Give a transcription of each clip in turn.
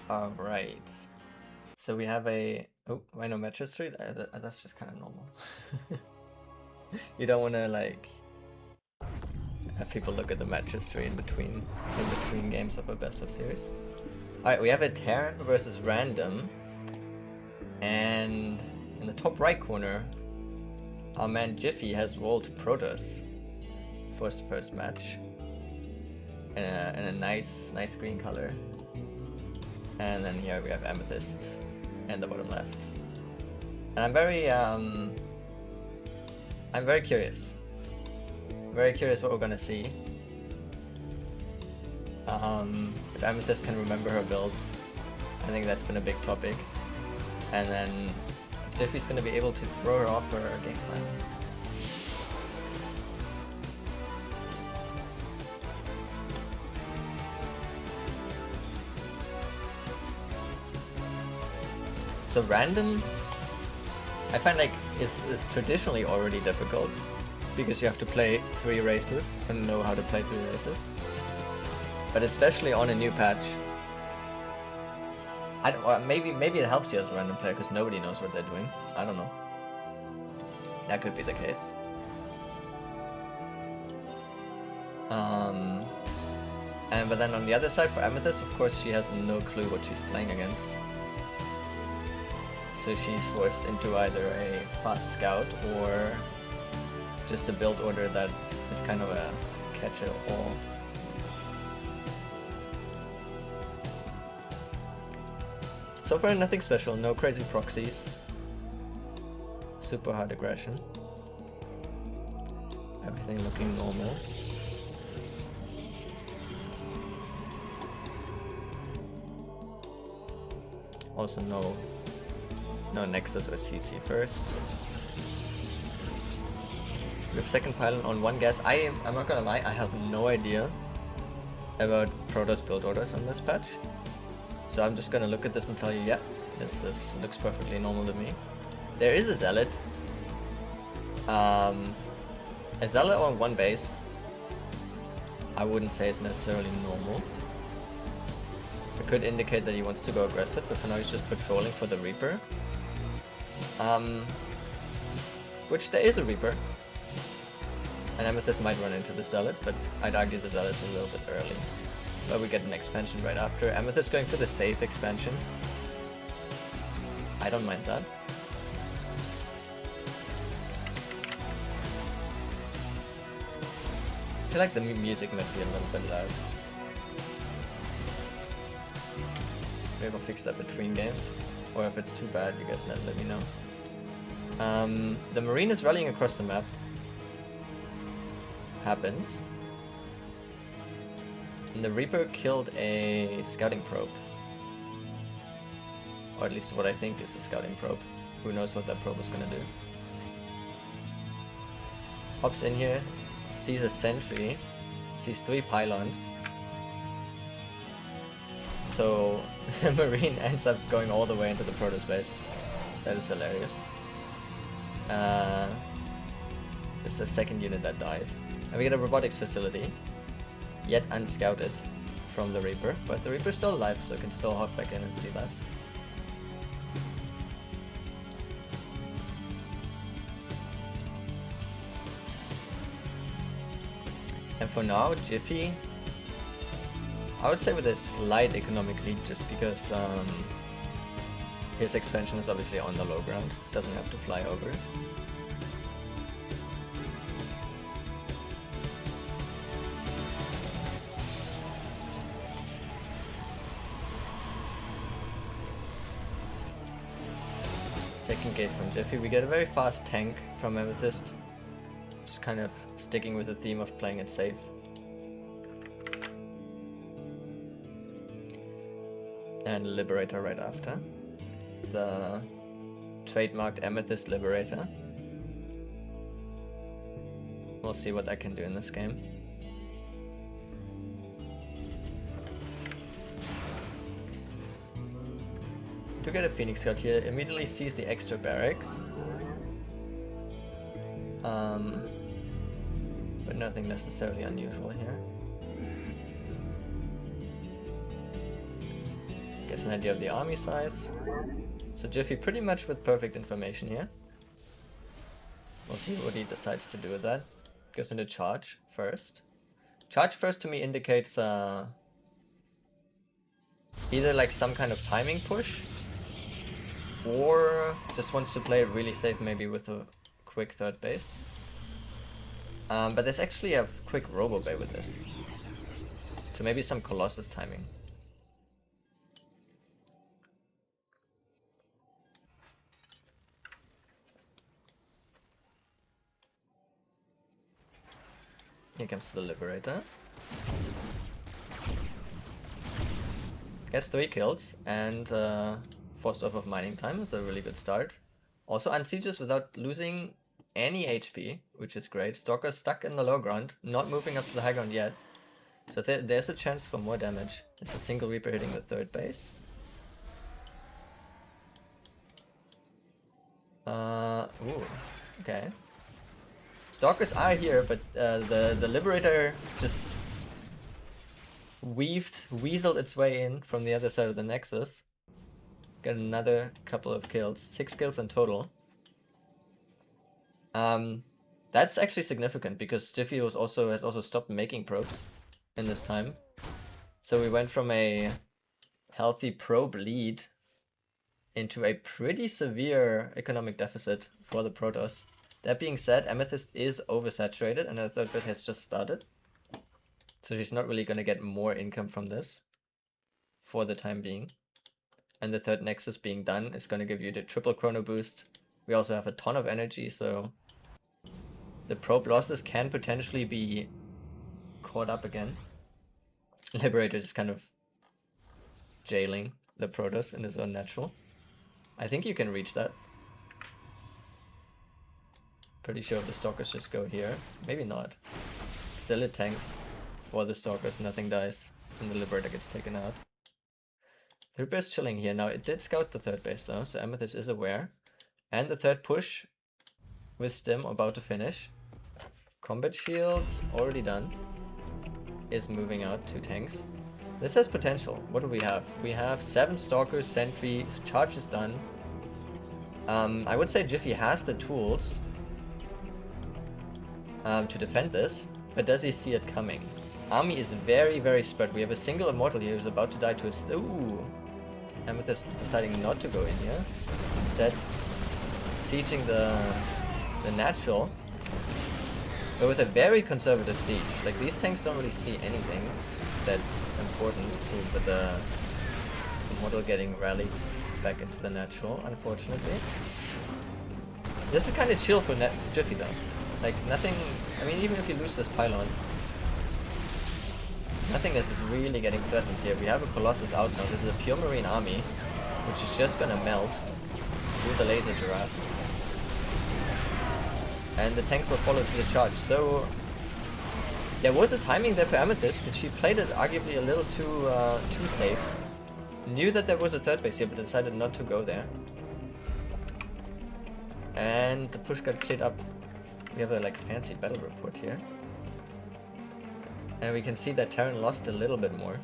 Alright. So we have a... Oh, why no match history? That's just kind of normal. You don't want to, like, have people look at the match history in between games of a best of series. Alright, we have a Terran versus Random. And in the top right corner, our man Jiffy has rolled Protoss for his first match. In a nice green color. And then here we have Amethyst in the bottom left. And I'm very curious. Very curious what we're gonna see. If Amethyst can remember her builds, I think that's been a big topic. And then if Jiffy's gonna be able to throw her off her game plan. So Random, I find like is traditionally already difficult because you have to play 3 races and know how to play 3 races. But especially on a new patch, maybe it helps you as a random player because nobody knows what they're doing. I don't know. That could be the case. But then on the other side for Amethyst, of course, she has no clue what she's playing against. So she's forced into either a fast scout or just a build order that is kind of a catch-all. So far nothing special, no crazy proxies, super hard aggression, everything looking normal. Also no Nexus or CC first. We have second pylon on 1 gas. I'm not gonna lie, I have no idea about Protoss build orders on this patch. So I'm just gonna look at this and tell you, yeah, this looks perfectly normal to me. There is a Zealot. A Zealot on 1 base, I wouldn't say it's necessarily normal. It could indicate that he wants to go aggressive, but for now he's just patrolling for the Reaper. Which there is a Reaper. And Amethyst might run into the Zealot, but I'd argue the Zealot is a little bit early. But we get an expansion right after. Amethyst going for the safe expansion. I don't mind that. I feel like the music might be a little bit loud. Maybe I'll fix that between games. Or if it's too bad, you guys let me know. The Marine is rallying across the map. Happens. And the Reaper killed a scouting probe. Or at least what I think is a scouting probe. Who knows what that probe was gonna do. Hops in here, sees a sentry, sees 3 pylons. So the Marine ends up going all the way into the Protoss base. That is hilarious. It's the second unit that dies. And we get a robotics facility, yet unscouted from the Reaper, but the Reaper's still alive, so it can still hop back in and see that. And for now, Jiffy, I would say with a slight economic lead, just because his expansion is obviously on the low ground, doesn't have to fly over. Second gate from Jiffy. We get a very fast tank from Amethyst. Just kind of sticking with the theme of playing it safe. And Liberator right after. The trademarked Amethyst Liberator. We'll see what I can do in this game. To get a Phoenix Scout here, immediately sees the extra barracks. But nothing necessarily unusual here. Gets an idea of the army size. So Jiffy pretty much with perfect information here. We'll see what he decides to do with that. Goes into charge first. Charge first to me indicates either like some kind of timing push, or just wants to play it really safe, maybe with a quick third base. But there's actually a quick Robo Bay with this. So maybe some Colossus timing. Here comes the Liberator. Gets 3 kills and forced off of mining time is a really good start. Also unsieges without losing any HP, which is great. Stalker stuck in the low ground, not moving up to the high ground yet. So there's a chance for more damage. There's a single Reaper hitting the third base. Ooh, okay. Stalkers are here, but the Liberator just weaseled its way in from the other side of the Nexus. Got another couple of kills, 6 kills in total. That's actually significant because Jiffy has also stopped making probes in this time. So we went from a healthy probe lead into a pretty severe economic deficit for the Protoss. That being said, Amethyst is oversaturated and her third base has just started. So she's not really going to get more income from this for the time being. And the third Nexus being done is going to give you the triple chrono boost. We also have a ton of energy, so the probe losses can potentially be caught up again. Liberator is kind of jailing the Protoss in his own natural. I think you can reach that. Pretty sure the Stalkers just go here. Maybe not. Still it tanks for the Stalkers, nothing dies, and the Liberator gets taken out. Third base chilling here. Now it did scout the third base though, so Amethyst is aware. And the third push with Stim about to finish. Combat shield already done. Is moving out 2 tanks. This has potential. What do we have? We have 7 Stalkers, Sentry, charge is done. I would say Jiffy has the tools to defend this, but does he see it coming? Army is very, very spread. We have a single Immortal here who's about to die to a... Ooh! Amethyst deciding not to go in here. Instead, sieging the natural, but with a very conservative siege. Like, these tanks don't really see anything that's important, but the Immortal getting rallied back into the natural, unfortunately. This is kind of chill for Jiffy though. Like, nothing... I mean, even if you lose this pylon, nothing is really getting threatened here. We have a Colossus out now. This is a pure Marine army, which is just gonna melt through the laser giraffe. And the tanks will follow to the charge. So there was a timing there for Amethyst, but she played it arguably a little too safe. Knew that there was a third base here, but decided not to go there. And the push got cleared up. We have a like fancy battle report here. And we can see that Terran lost a little bit more.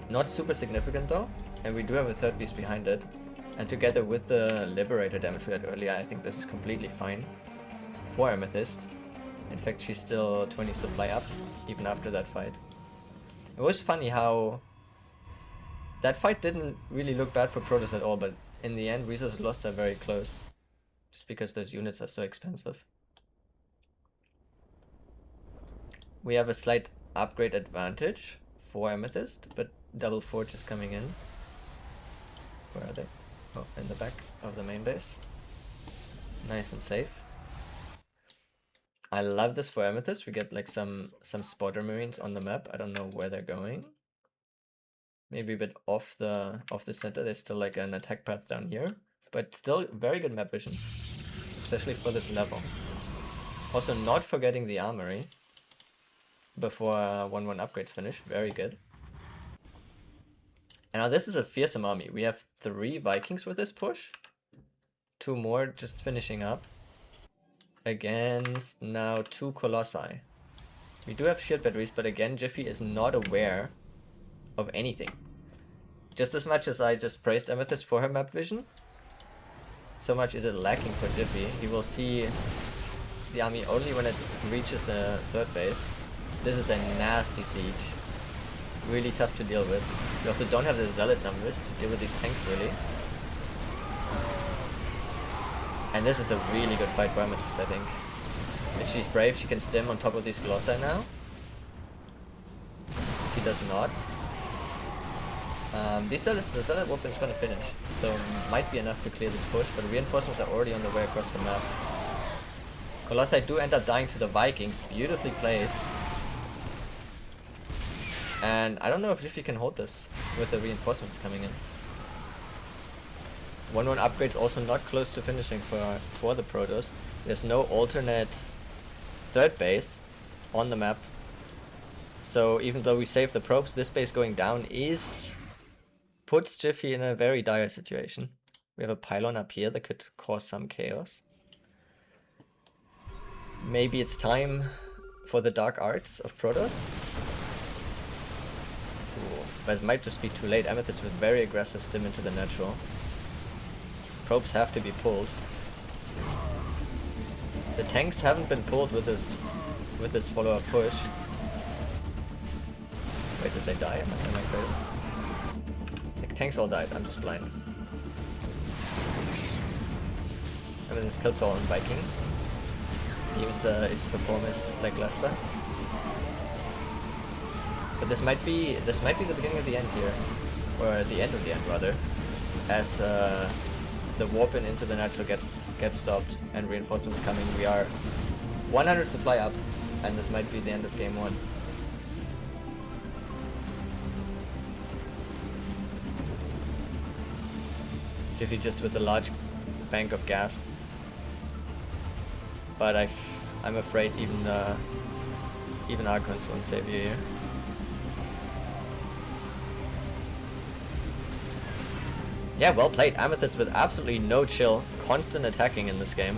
Not super significant though. And we do have a third beast behind it. And together with the Liberator damage we had earlier, I think this is completely fine for Amethyst. In fact, she's still 20 supply up, even after that fight. It was funny how that fight didn't really look bad for Protoss at all, but in the end, resources lost are very close. Just because those units are so expensive. We have a slight upgrade advantage for Amethyst, but double Forge is coming in. Where are they? Oh, in the back of the main base. Nice and safe. I love this for Amethyst. We get like some spotter marines on the map. I don't know where they're going. Maybe a bit off the center. There's still like an attack path down here, but still very good map vision, especially for this level. Also, not forgetting the armory before 1-1 upgrades finish. Very good. And now this is a fearsome army. We have 3 Vikings with this push. 2 more just finishing up. Against now 2 Colossi. We do have shield batteries, but again, Jiffy is not aware of anything. Just as much as I just praised Amethyst for her map vision, so much is it lacking for Jiffy. He will see the army only when it reaches the third base. This is a nasty siege. Really tough to deal with. We also don't have the zealot numbers to deal with these tanks really. And this is a really good fight for Amethyst, I think. If she's brave, she can stim on top of these Colossi now. She does not. The zealot weapon is gonna finish, so might be enough to clear this push, but reinforcements are already on the way across the map. Colossi do end up dying to the Vikings, beautifully played. And I don't know if Jiffy can hold this with the reinforcements coming in. 1-1 upgrade's also not close to finishing for the Protoss. There's no alternate third base on the map. So even though we save the probes, this base going down puts Jiffy in a very dire situation. We have a pylon up here that could cause some chaos. Maybe it's time for the dark arts of Protoss. Ooh, but it might just be too late. Amethyst with very aggressive stim into the natural. Probes have to be pulled. The tanks haven't been pulled with this follow-up push. Wait, did they die? Am I crazy? The tanks all died. I'm just blind. Amethyst kills all on Viking. Deems its performance lackluster. But this might be the beginning of the end here, or the end of the end rather, as the warp in into the natural gets stopped and reinforcements coming. We are 100 supply up, and this might be the end of game 1. Jiffy just with a large bank of gas, but I'm afraid even Archons won't save you here. Yeah, well played. Amethyst with absolutely no chill, constant attacking in this game.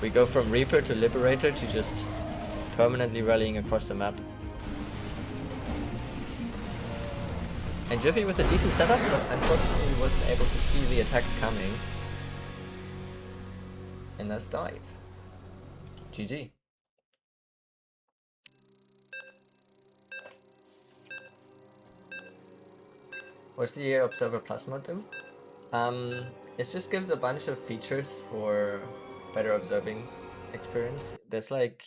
We go from Reaper to Liberator to just permanently rallying across the map. And Jiffy with a decent setup, but unfortunately wasn't able to see the attacks coming. And thus died. GG. What's the Observer Plus mod do? It just gives a bunch of features for better observing experience. There's like,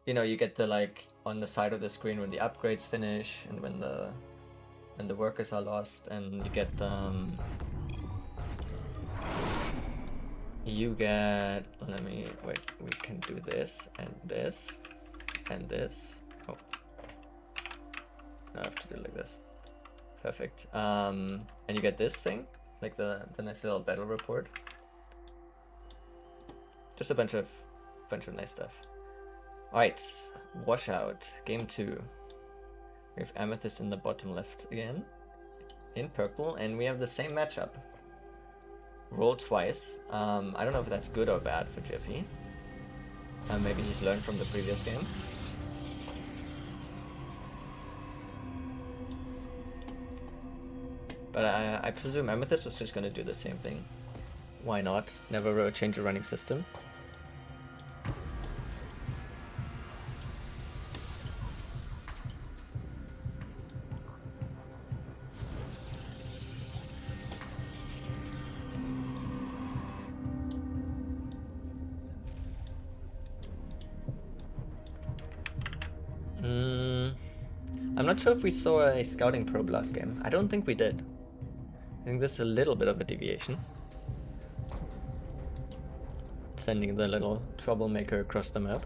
you know, you get the like on the side of the screen when the upgrades finish and when the workers are lost, and you get let me wait, we can do this and this and this. Oh, now I have to do it like this. Perfect. And you get this thing, like the nice little battle report. Just a bunch of nice stuff. Alright, washout, game 2. We have Amethyst in the bottom left again, in purple, and we have the same matchup. Roll twice. I don't know if that's good or bad for Jiffy. Maybe he's learned from the previous game. But I presume Amethyst was just going to do the same thing. Why not? Never change a running system. I'm not sure if we saw a scouting probe last game. I don't think we did. I think this is a little bit of a deviation. Sending the little troublemaker across the map.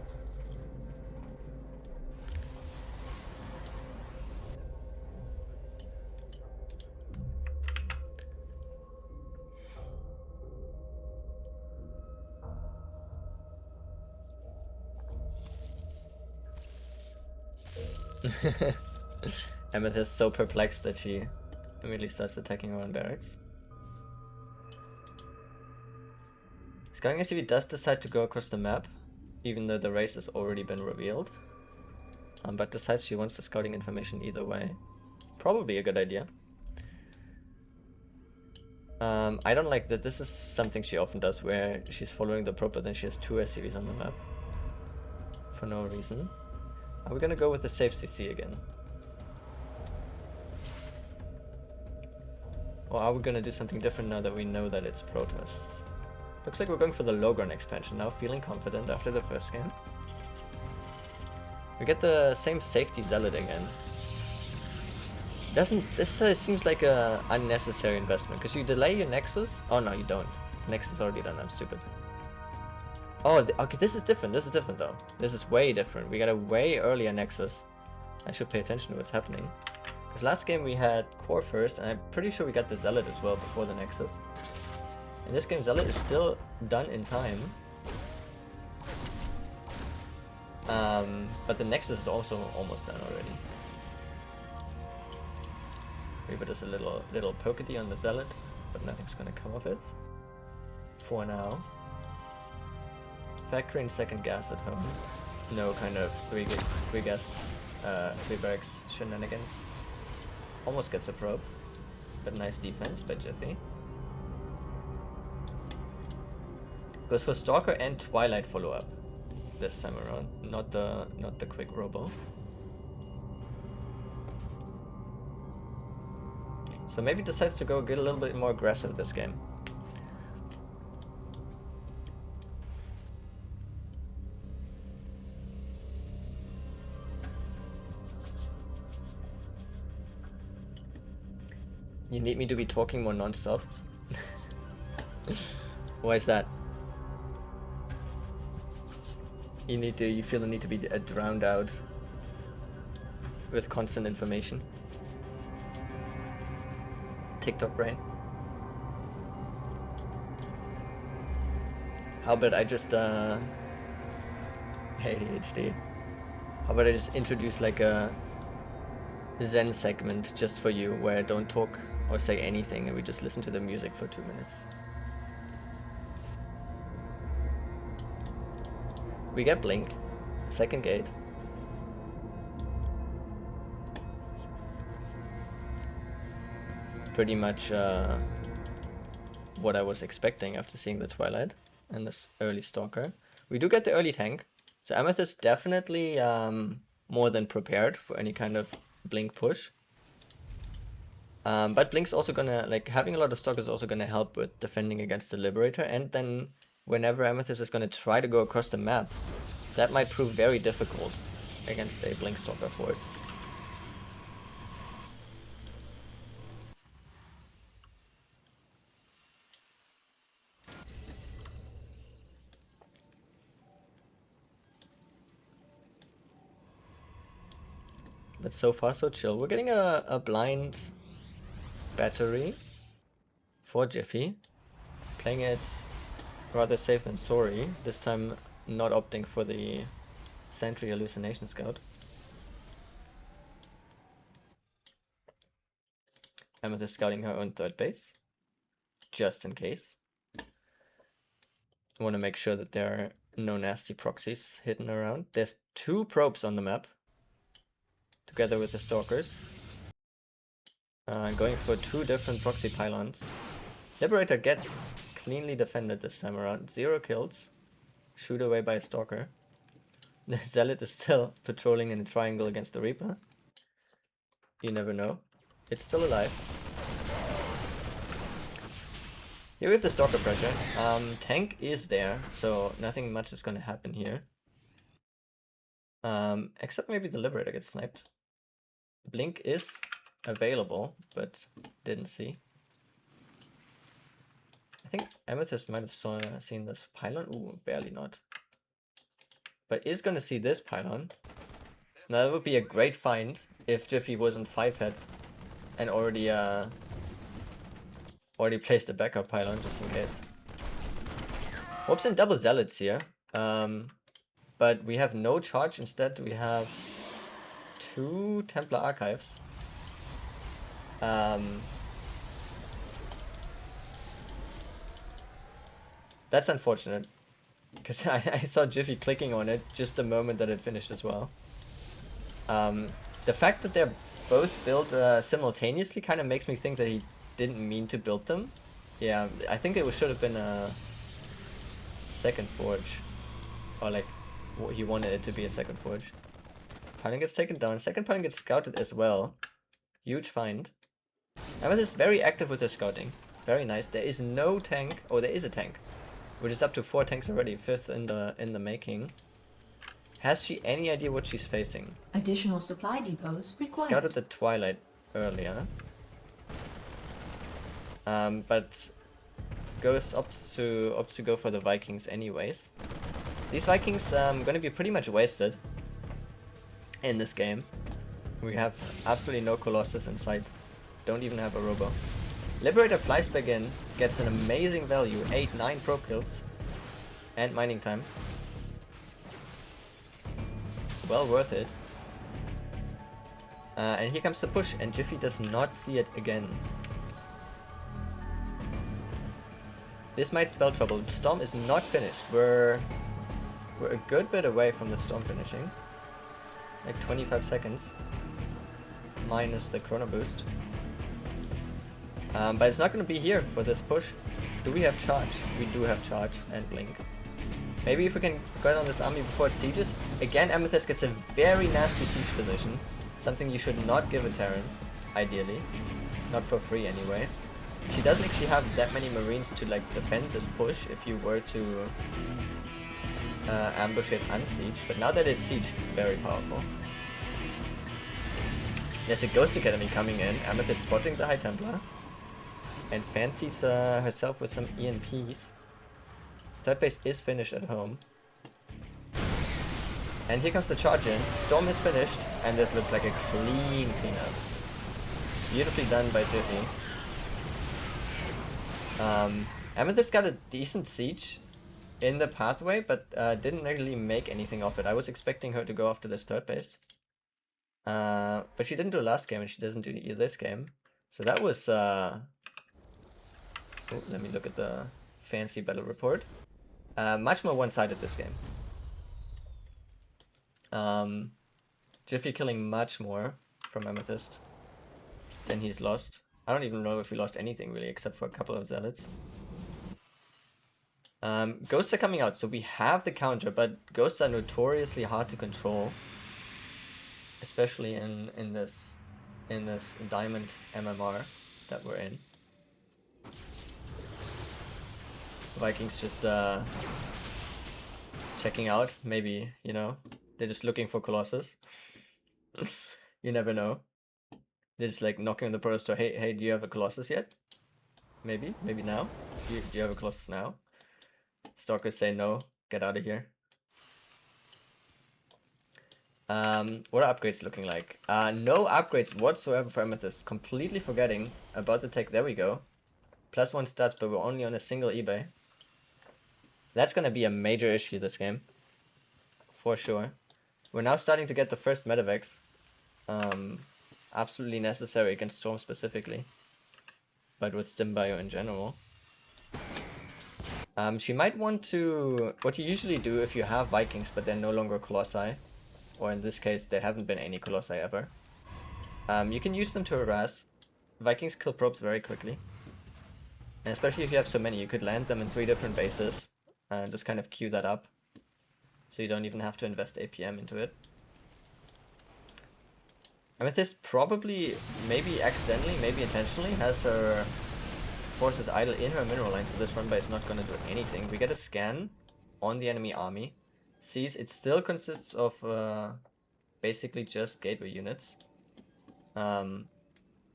Amethyst so perplexed that she immediately starts attacking her own barracks. Scouting SCV does decide to go across the map, even though the race has already been revealed. But decides she wants the scouting information either way. Probably a good idea. I don't like that. This is something she often does, where she's following the prop, but then she has 2 SCVs on the map for no reason. Are we gonna go with the safe CC again? Or are we gonna do something different now that we know that it's Protoss? Looks like we're going for the Logran expansion now, feeling confident after the first game. We get the same safety Zealot again. This seems like a unnecessary investment, because you delay your Nexus. Oh no, you don't. The Nexus is already done. I'm stupid. Oh, okay, this is different. This is different though. This is way different. We got a way earlier Nexus. I should pay attention to what's happening. Because last game we had Core first, and I'm pretty sure we got the Zealot as well before the Nexus. In this game, Zealot is still done in time. But the Nexus is also almost done already. Reaper does a little pokety on the Zealot, but nothing's gonna come of it. For now. Factory and second gas at home. No kind of three gas, 3 barracks shenanigans. Almost gets a probe, but nice defense by Jiffy. Goes for Stalker and Twilight follow-up this time around, not the quick robo. So maybe decides to get a little bit more aggressive this game. You need me to be talking more non-stop? Why is that? You feel the need to be drowned out with constant information. TikTok brain. How about I just hey HD. How about I just introduce like a Zen segment just for you, where I don't talk or say anything and we just listen to the music for 2 minutes. We get Blink, second gate. Pretty much what I was expecting after seeing the Twilight and this early Stalker. We do get the early tank, so Amethyst definitely more than prepared for any kind of Blink push. But Blink's also gonna, like, having a lot of stock is also gonna help with defending against the Liberator, and then whenever Amethyst is gonna try to go across the map, that might prove very difficult against a Blink Stalker force. But so far so chill. We're getting a blind battery for Jiffy. Playing it rather safe than sorry. This time not opting for the Sentry Hallucination Scout. Amethyst scouting her own third base, just in case. I want to make sure that there are no nasty proxies hidden around. There's 2 probes on the map, together with the Stalkers. Going for 2 different proxy pylons. Liberator gets cleanly defended this time around. 0 kills. Shoot away by a Stalker. The Zealot is still patrolling in a triangle against the Reaper. You never know. It's still alive. Here we have the Stalker pressure. Tank is there, so nothing much is going to happen here. Except maybe the Liberator gets sniped. Blink is available, but didn't see. I think Amethyst might have seen this pylon. Ooh, barely not. But is going to see this pylon. Now that would be a great find if Jiffy wasn't 5-head and already placed a backup pylon just in case. Whoops, and double Zealots here. But we have no charge. Instead, we have 2 Templar Archives. That's unfortunate, because I saw Jiffy clicking on it just the moment that it finished as well. The fact that they're both built simultaneously kind of makes me think that he didn't mean to build them. Yeah, I think it should have been a second forge. Or like, he wanted it to be a second forge. Pylon gets taken down. Second pylon gets scouted as well. Huge find. Amethyst is very active with the scouting. Very nice. There is no tank. Oh, there is a tank. Which is up to 4 tanks already. 5th in the making. Has she any idea what she's facing? Additional supply depots required. Scouted the Twilight earlier. But opts to go for the Vikings anyways. These Vikings gonna be pretty much wasted in this game. We have absolutely no Colossus in sight. Don't even have a Robo. Liberator flies back in, gets an amazing value, 8-9 pro kills, and mining time. Well worth it. And here comes the push, and Jiffy does not see it again. This might spell trouble. Storm is not finished. We're a good bit away from the storm finishing. Like 25 seconds. Minus the chrono boost. But it's not going to be here for this push. Do we have charge? We do have charge and blink. Maybe if we can get on this army before it sieges. Again, Amethyst gets a very nasty siege position. Something you should not give a Terran, ideally. Not for free anyway. She doesn't actually have that many marines to like defend this push if you were to ambush it unsieged, but now that it's sieged, it's very powerful. There's a Ghost Academy coming in, Amethyst spotting the High Templar, and fancies herself with some EMPs. Third base is finished at home. And here comes the charge in. Storm is finished, and this looks like a clean cleanup. Beautifully done by Jiffy. Amethyst got a decent siege in the pathway, but didn't really make anything of it. I was expecting her to go after this third base. But she didn't do last game, and she doesn't do this game. So that was... Oh, let me look at the fancy battle report. Much more one-sided this game. Jiffy killing much more from Amethyst than he's lost. I don't even know if he lost anything really, except for a couple of zealots. Ghosts are coming out, so we have the counter, but ghosts are notoriously hard to control, especially in this diamond MMR that we're in. Vikings just checking out, maybe, you know, they're just looking for Colossus. You never know. They're just like knocking on the pro store. Hey, do you have a Colossus yet? Maybe now. Do you have a Colossus now? Stalkers say no. Get out of here. What are upgrades looking like? No upgrades whatsoever for Amethyst. Completely forgetting about the tech. There we go. +1 stats, but we're only on a single eBay. That's gonna be a major issue this game. For sure. We're now starting to get the first medevacs. Absolutely necessary against Storm specifically, but with Stim Bio in general. She might want to... What you usually do if you have Vikings but they're no longer Colossi, or in this case there haven't been any Colossi ever, you can use them to harass. Vikings kill probes very quickly, and especially if you have so many, you could land them in 3 different bases and just kind of queue that up, so you don't even have to invest APM into it. Amethyst probably, maybe accidentally, maybe intentionally, has her forces idle in her mineral line, so this run by is not going to do anything. We get a scan on the enemy army. Sees it still consists of basically just gateway units.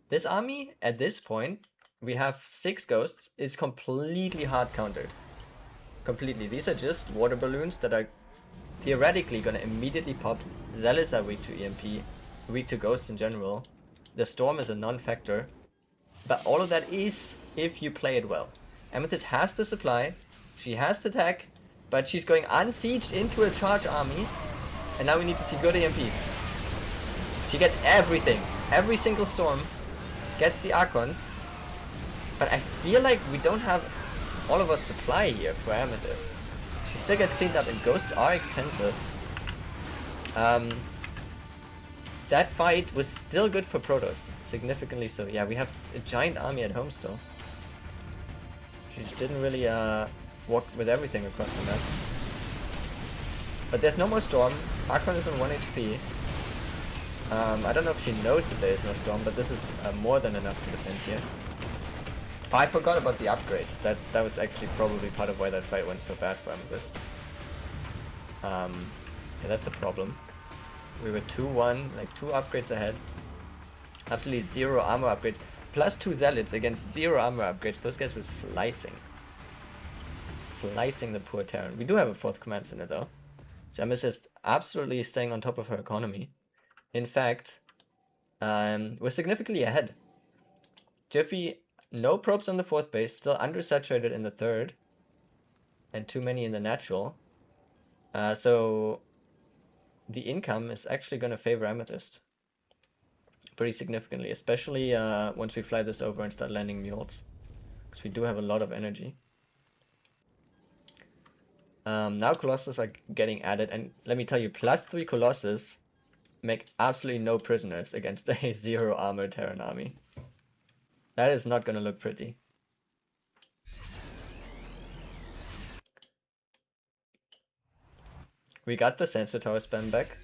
This army, at this point, we have 6 ghosts, is completely hard countered. Completely. These are just water balloons that are theoretically going to immediately pop. Zealots are weak to EMP. Weak to ghosts in general. The storm is a non-factor, but all of that is if you play it well. Amethyst has the supply, she has the tech, but she's going unsieged into a charge army, and now we need to see good EMPs. She gets everything, every single storm, gets the Archons, but I feel like we don't have all of our supply here for Amethyst. She still gets cleaned up, and ghosts are expensive. that fight was still good for Protoss, significantly so. Yeah, we have a giant army at home still. She just didn't really walk with everything across the map. But there's no more Storm. Archon is on 1 HP. I don't know if she knows that there is no Storm, but this is more than enough to defend here. Oh, I forgot about the upgrades. That was actually probably part of why that fight went so bad for Amethyst. Yeah, that's a problem. We were 2-1, like 2 upgrades ahead. Absolutely 0 armor upgrades. Plus 2 Zealots against 0 armor upgrades. Those guys were slicing. Slicing the poor Terran. We do have a 4th command center though. So Amethyst absolutely staying on top of her economy. In fact, we're significantly ahead. Jiffy, no probes on the 4th base, still undersaturated in the 3rd. And too many in the natural. So the income is actually going to favor Amethyst pretty significantly, especially once we fly this over and start landing mules, because we do have a lot of energy. Now Colossus are getting added, and let me tell you, +3 Colossus make absolutely no prisoners against a 0 armor Terran army. That is not going to look pretty. We got the sensor tower spam back.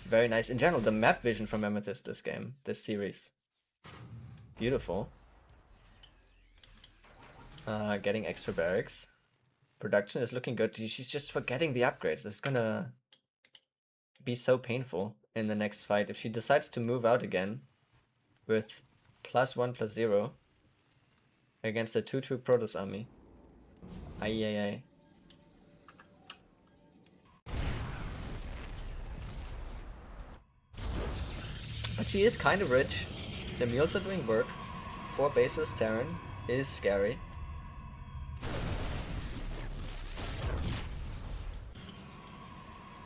Very nice. In general, the map vision from Amethyst this series. Beautiful. Getting extra barracks. Production is looking good. She's just forgetting the upgrades. It's gonna be so painful in the next fight if she decides to move out again with +1/+0 against a 2-2 Protoss army. Aye. But she is kind of rich. The mules are doing work. 4 bases Terran is scary.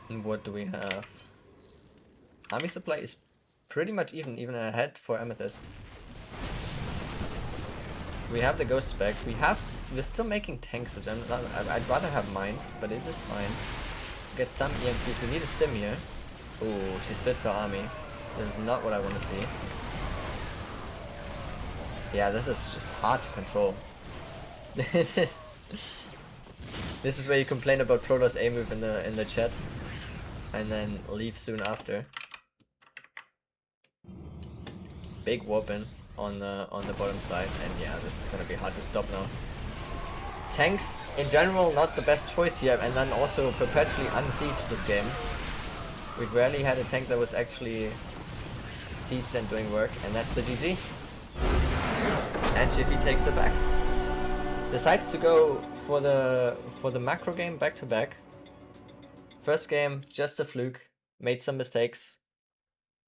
And what do we have? Army supply is pretty much even ahead for Amethyst. We have the ghost spec. We're still making tanks, which I'd rather have mines, but it is fine. Get some EMPs. We need a stim here. Ooh, she splits her army. This is not what I want to see. Yeah, this is just hard to control. This is where you complain about Protoss A move in the chat, and then leave soon after. Big whooping on the bottom side, and yeah, this is gonna be hard to stop now. Tanks in general not the best choice here, and then also perpetually unsieged this game. We've rarely had a tank that was actually sieged and doing work, and that's the GG. And Jiffy takes it back. Decides to go for the macro game back to back. First game, just a fluke, made some mistakes,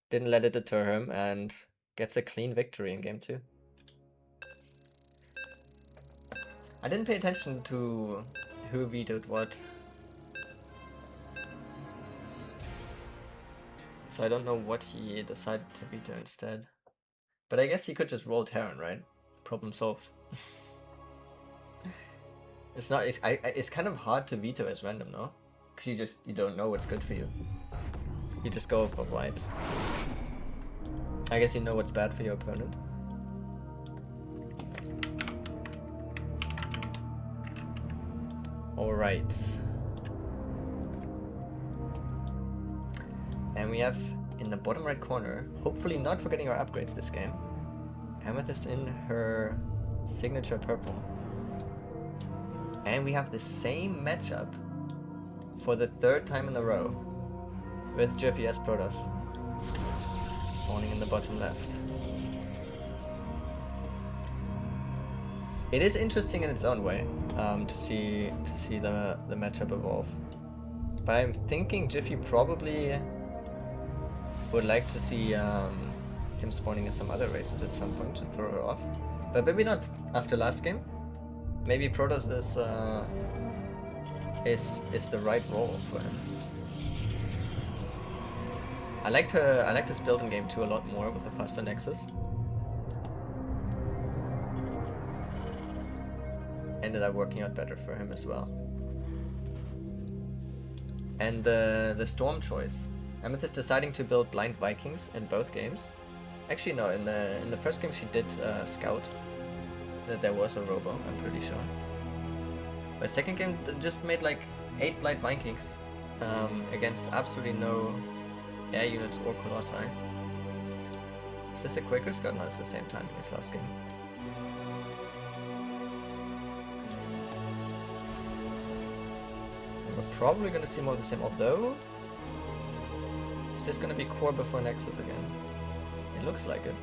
didn't let it deter him, and gets a clean victory in game 2. I didn't pay attention to who vetoed what, so I don't know what he decided to veto instead. But I guess he could just roll Terran, right? Problem solved. It's kind of hard to veto as random, no? Because you don't know what's good for you. You just go for vibes. I guess you know what's bad for your opponent. Alright. And we have in the bottom right corner, hopefully not forgetting our upgrades this game, Amethyst in her signature purple. And we have the same matchup for the 3rd time in a row with Jiffy as Protoss spawning in the bottom left. It is interesting in its own way to see the matchup evolve. But I'm thinking Jiffy probably would like to see him spawning in some other races at some point to throw her off. But maybe not after last game. Maybe Protoss is the right role for him. I liked this build in game 2 a lot more with the faster Nexus. Ended up working out better for him as well. And the Storm choice Amethyst deciding to build blind Vikings in both games. Actually, no. In the first game, she did scout that there was a robo. I'm pretty sure. But second game just made like 8 blind Vikings against absolutely no air units or colossi. Is this a quicker scout? No, it's the same time as last game. We're probably gonna see more of the same, although is this gonna be core before Nexus again? It looks like it.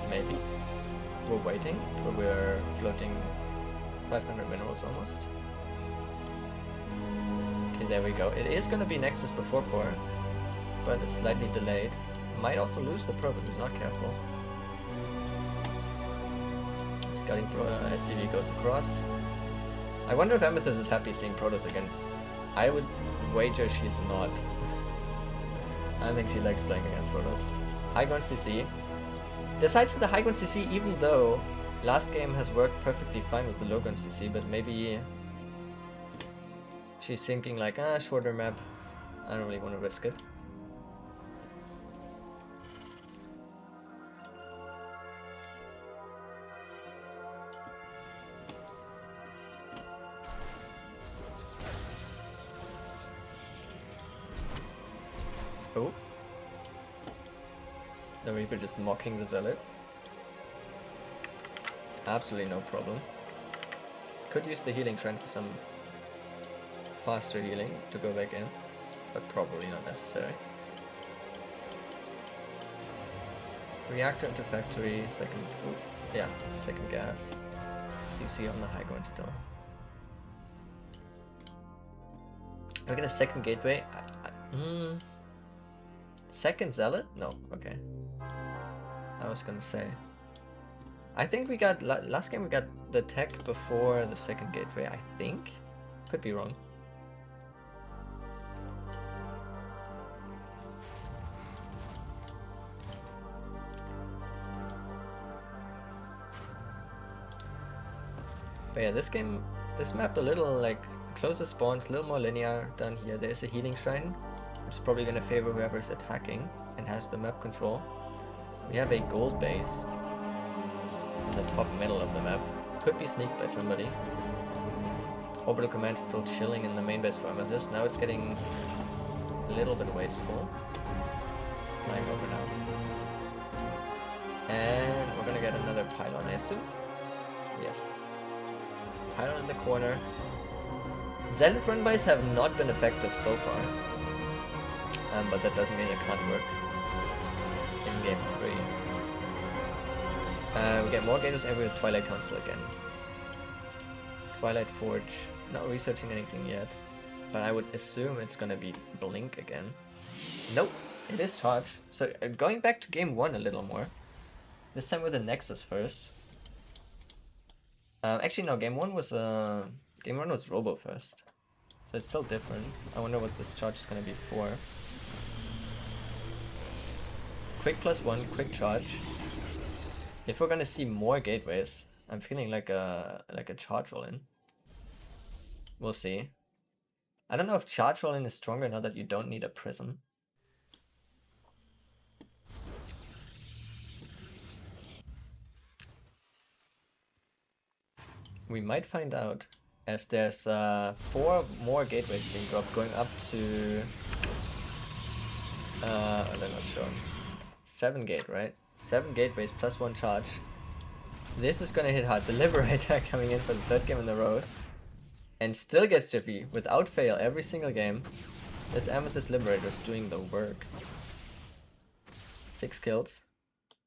Maybe. We're waiting, but we're floating 500 minerals almost. Okay, there we go. It is gonna be Nexus before core, but it's slightly delayed. Might also lose the probe if he's not careful. Scouting SCV goes across. I wonder if Amethyst is happy seeing Protoss again. I would wager she's not. I think she likes playing against Protoss. High ground CC. Decides for the high ground CC even though last game has worked perfectly fine with the low ground CC, but maybe she's thinking like, shorter map. I don't really want to risk it. Oh. The Reaper just mocking the Zealot. Absolutely no problem. Could use the healing trend for some faster healing to go back in, but probably not necessary. Reactor into factory, second, yeah, second gas. CC on the high ground still. We get a second gateway. Second Zealot? No, okay. I was gonna say. I think we got, last game we got the tech before the second gateway, I think. Could be wrong. But yeah, this game, this map a little like closer spawns, a little more linear down here. There's a healing shrine, which is probably gonna favor whoever's attacking and has the map control. We have a gold base in the top middle of the map. Could be sneaked by somebody. Orbital command still chilling in the main base for Amethyst. Now it's getting a little bit wasteful. Flying over now. And we're gonna get another pylon, I assume? Yes. Pylon in the corner. Zealot run-bys have not been effective so far. But that doesn't mean it can't work in game 3. We get more gators and we have Twilight Council again. Twilight Forge, not researching anything yet, but I would assume it's gonna be Blink again. Nope, it is Charge. So going back to game 1 a little more. This time with the Nexus first. Actually no, game 1 was Robo first. So it's still different. I wonder what this charge is gonna be for. Quick +1, quick charge. If we're gonna see more gateways, I'm feeling like a charge roll in. We'll see. I don't know if charge roll in is stronger now that you don't need a prism. We might find out, as there's 4 more gateways being dropped, going up to they're not shown. 7 gate, right? 7 gateways plus 1 charge. This is gonna hit hard. The Liberator coming in for the 3rd game in a row. And still gets Jiffy without fail every single game. This Amethyst Liberator is doing the work. 6 kills.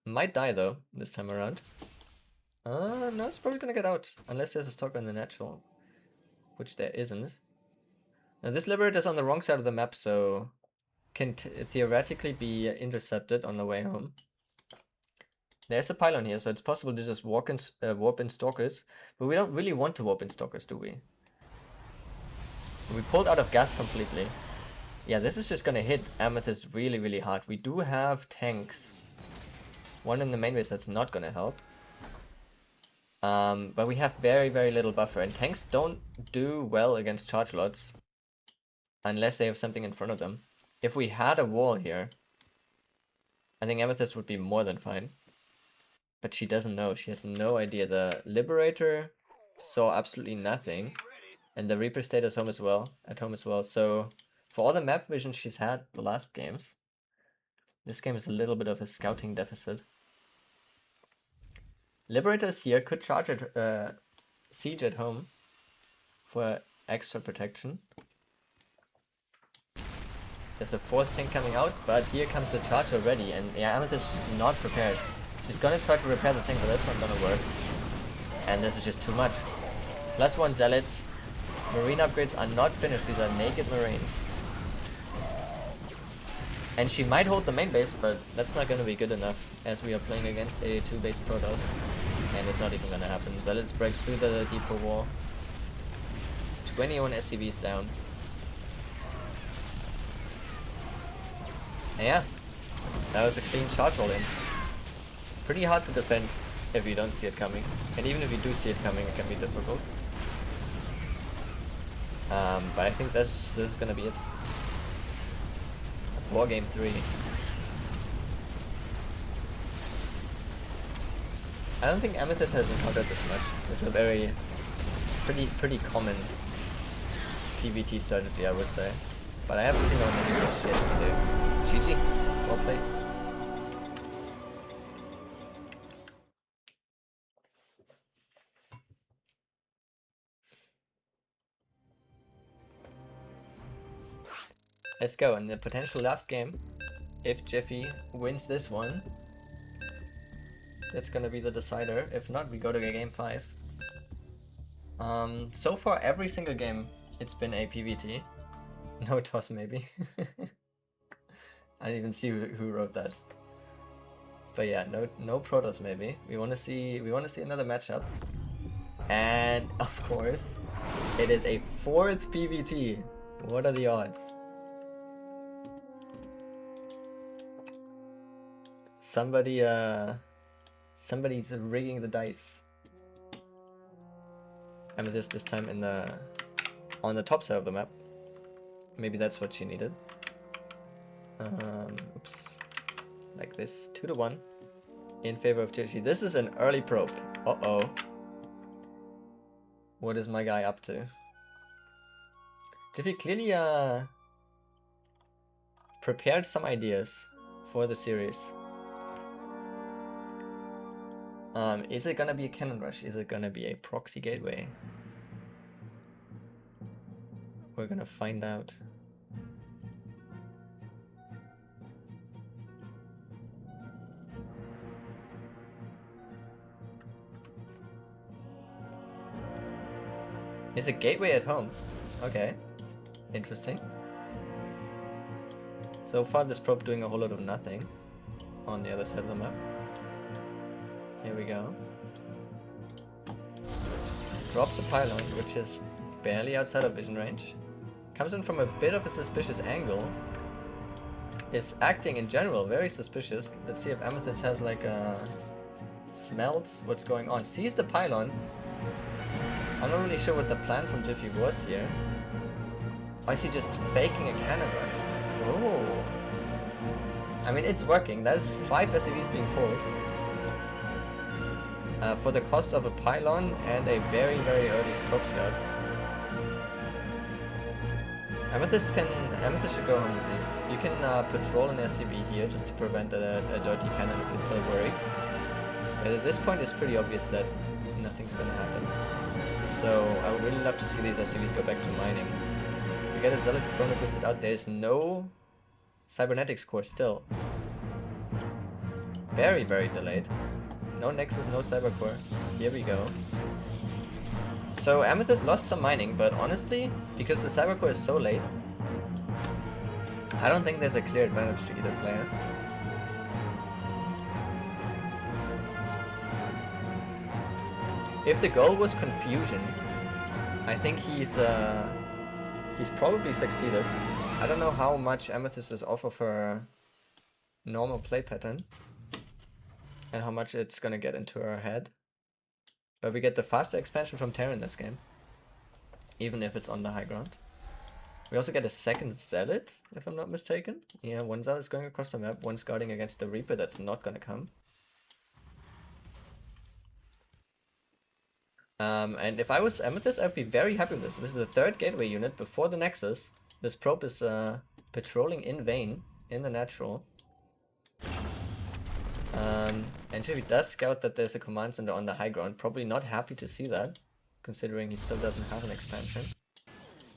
Might die though, this time around. No, it's probably gonna get out. Unless there's a stock on the natural. Which there isn't. Now this Liberator's on the wrong side of the map, so can theoretically be intercepted on the way home. There's a pylon here, so it's possible to just warp in Stalkers. But we don't really want to warp in Stalkers, do we? We pulled out of gas completely. Yeah, this is just gonna hit Amethyst really, really hard. We do have tanks. One in the main base that's not gonna help. But we have very, very little buffer, and tanks don't do well against charge lots unless they have something in front of them. If we had a wall here, I think Amethyst would be more than fine. But she doesn't know. She has no idea. The Liberator saw absolutely nothing. And the Reaper stayed at home as well. So for all the map vision she's had the last games, this game is a little bit of a scouting deficit. Liberators here could charge at siege at home for extra protection. There's a fourth tank coming out, but here comes the charge already, and yeah, Amethyst is not prepared. She's gonna try to repair the tank, but that's not gonna work. And this is just too much. +1 zealots. Marine upgrades are not finished. These are naked marines. And she might hold the main base, but that's not gonna be good enough, as we are playing against a 2-base Protoss. And it's not even gonna happen. Zealots break through the depot wall. 21 SCVs down. And yeah, that was a clean charge all in. Pretty hard to defend if you don't see it coming. And even if you do see it coming, it can be difficult. But I think this is gonna be it. For game 3. I don't think Amethyst has encountered this much. It's a very pretty common PvT strategy, I would say. But I haven't seen her on any match yet either. GG, well played. Let's go, and the potential last game, if Jiffy wins this one, that's gonna be the decider. If not, we go to game 5. So far, every single game, it's been a PvT. No toss, maybe. I didn't even see who wrote that. But yeah, no Protoss maybe. We wanna see another matchup. And of course, it is a 4th PvT. What are the odds? Somebody's rigging the dice. Amethyst this time on the top side of the map. Maybe that's what she needed. Oops. Like this, 2-1 in favor of Jiffy. This is an early probe. Uh-oh. What is my guy up to? Jiffy clearly prepared some ideas for the series. Is it gonna be a cannon rush? Is it gonna be a proxy gateway? We're gonna find out. Is a gateway at home? Okay, interesting. So far this probe doing a whole lot of nothing on the other side of the map. Here we go. Drops a pylon, which is barely outside of vision range. Comes in from a bit of a suspicious angle. Is acting in general very suspicious. Let's see if Amethyst has like smells what's going on. Sees the pylon. I'm not really sure what the plan from Jiffy was here. Or is he just faking a cannon rush? Oh. I mean, it's working. That's 5 SCVs being pulled. For the cost of a pylon and a very, very early probe scout. Amethyst should go home with these. You can patrol an SCV here just to prevent a dirty cannon if you're still worried. But at this point it's pretty obvious that nothing's gonna happen. So I would really love to see these SCVs go back to mining. We get a Zealot Chrono boosted out. There's no Cybernetics core still. Very, very delayed. No Nexus, no Cyber core. Here we go. So Amethyst lost some mining, but honestly, because the Cyber core is so late, I don't think there's a clear advantage to either player. If the goal was confusion, I think he's probably succeeded. I don't know how much Amethyst is off of her normal play pattern and how much it's gonna get into her head. But we get the faster expansion from Terra in this game, even if it's on the high ground. We also get a second Zealot, if I'm not mistaken. Yeah, one Zealot is going across the map, one's guarding against the Reaper that's not gonna come. And if I was Amethyst, I'd be very happy with this. This is the third gateway unit before the Nexus. This probe is patrolling in vain in the natural. And Jiffy does scout that there's a command center on the high ground. Probably not happy to see that, considering he still doesn't have an expansion.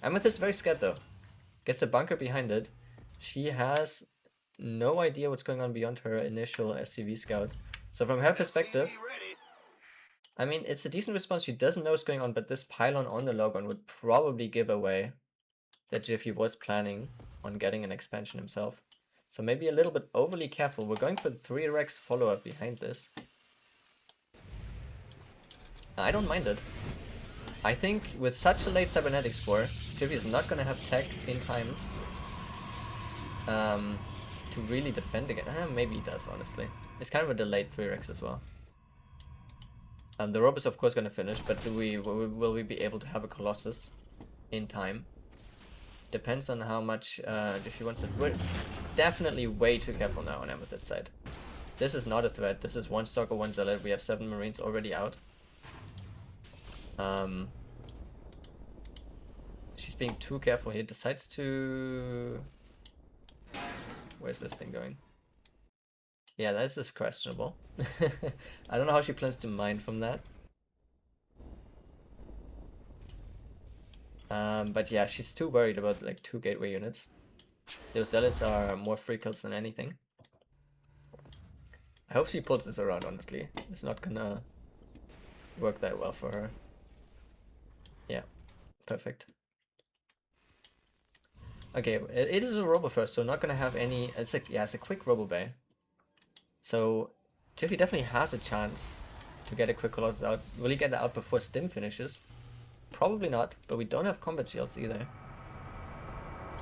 Amethyst is very scared though. Gets a bunker behind it. She has no idea what's going on beyond her initial SCV scout. So from her perspective, I mean, it's a decent response. She doesn't know what's going on, but this pylon on the Logon would probably give away that Jiffy was planning on getting an expansion himself. So maybe a little bit overly careful. We're going for the 3 Rex follow-up behind this. I don't mind it. I think with such a late cybernetic spore, Jiffy is not going to have tech in time to really defend again. Maybe he does, honestly. It's kind of a delayed 3 Rex as well. The robe is of course going to finish, but will we be able to have a Colossus in time? Depends on how much Jiffy wants it. We're definitely way too careful now on Amethyst side. This is not a threat. This is 1 Stalker, 1 Zealot. We have 7 Marines already out. She's being too careful here. Decides to... Where's this thing going? Yeah, this is questionable. I don't know how she plans to mine from that. But yeah, she's too worried about like 2 gateway units. Those Zealots are more free kills than anything. I hope she pulls this around, honestly. It's not gonna work that well for her. Yeah, perfect. Okay, it is a robo first, so not gonna have any... It's like, yeah, it's a quick robo bay. So Jiffy definitely has a chance to get a quick Colossus out. Will he get it out before Stim finishes? Probably not, but we don't have combat shields either.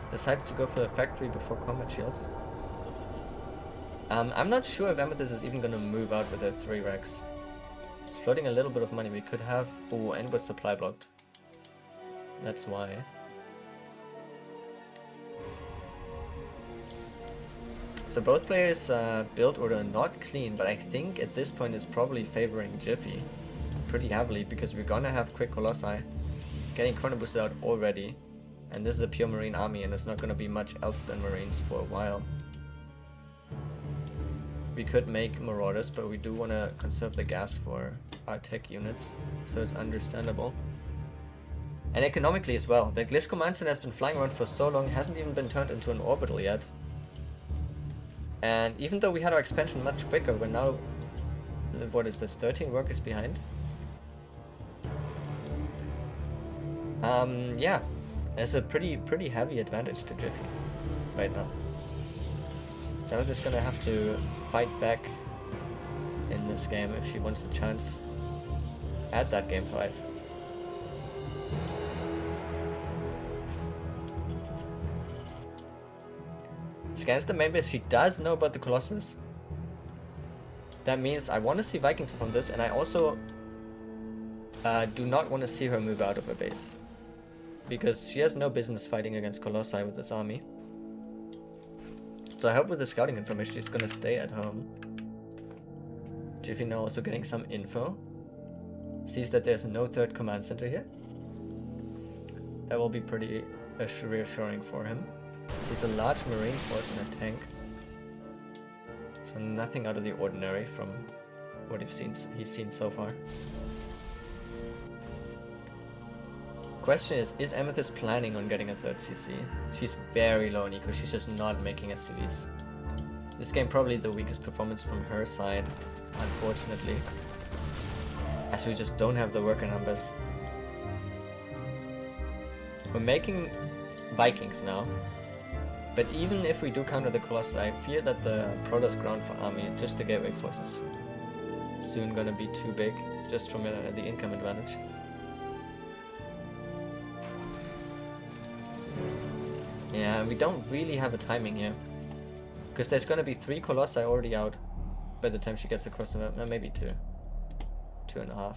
Decides to go for the factory before combat shields. I'm not sure if Amethyst is even gonna move out with her 3 Rex. It's floating a little bit of money. We could have... Oh, and was supply blocked. That's why. So both players build order not clean, but I think at this point it's probably favoring Jiffy pretty heavily because we're gonna have quick Colossi getting chrono boosted out already, and this is a pure Marine army and it's not gonna be much else than Marines for a while. We could make Marauders, but we do want to conserve the gas for our tech units, so it's understandable. And economically as well, the Gliss Command Center has been flying around for so long, hasn't even been turned into an orbital yet. And even though we had our expansion much quicker, we're now, what is this, 13 workers behind? Yeah, there's a pretty heavy advantage to Jiffy right now. So I'm just gonna have to fight back in this game if she wants a chance at that game 5. Scans the main base. She does know about the Colossus. That means I want to see Vikings from this, and I also do not want to see her move out of her base. Because she has no business fighting against Colossi with this army. So I hope with the scouting information she's gonna stay at home. Jiffy now also getting some info. Sees that there's no 3rd command center here. That will be pretty reassuring for him. Sees a large marine force and a tank. So nothing out of the ordinary from what he's seen so far. Question is Amethyst planning on getting a 3rd CC? She's very low on eco, she's just not making SCVs. This game probably the weakest performance from her side, unfortunately. As we just don't have the worker numbers. We're making Vikings now. But even if we do counter the Colossus, I fear that the Protoss ground for army, just the gateway forces, soon gonna be too big, just from the income advantage. Yeah, we don't really have a timing here. Because there's gonna be 3 Colossi already out by the time she gets across the map. Maybe 2. 2.5.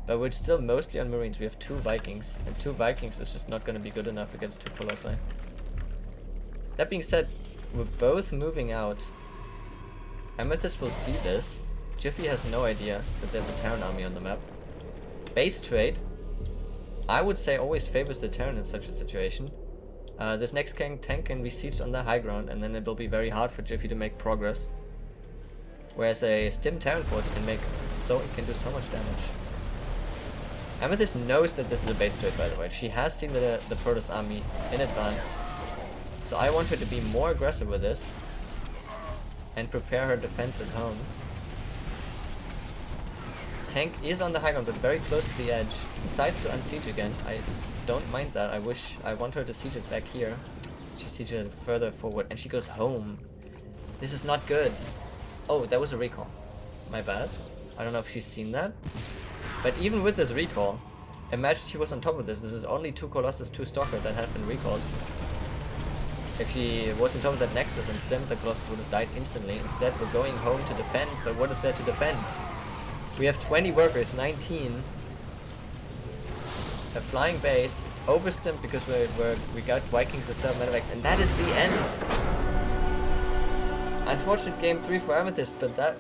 But we're still mostly on Marines. We have 2 Vikings, and 2 Vikings is just not going to be good enough against 2 Colossi. That being said, we're both moving out. Amethyst will see this. Jiffy has no idea that there's a Terran army on the map. Base trade, I would say, always favors the Terran in such a situation. This next tank can be sieged on the high ground, and then it will be very hard for Jiffy to make progress. Whereas a Stim Terran force can do so much damage. Amethyst knows that this is a base trade, by the way. She has seen the Protoss army in advance. So I want her to be more aggressive with this and prepare her defense at home. Tank is on the high ground, but very close to the edge. Decides to unsiege again. I don't mind that. I want her to siege it back here. She sieges it further forward, and she goes home. This is not good. Oh, that was a recall. My bad. I don't know if she's seen that. But even with this recall, imagine she was on top of this. This is only 2 Colossus, 2 Stalker that have been recalled. If she was on top of that Nexus and stemmed, the Colossus would have died instantly. Instead, we're going home to defend, but what is there to defend? We have 20 workers, 19. A flying base, overstemmed because we got Vikings and 7 medevacs, and that is the end. Unfortunate game 3 for Amethyst, but that...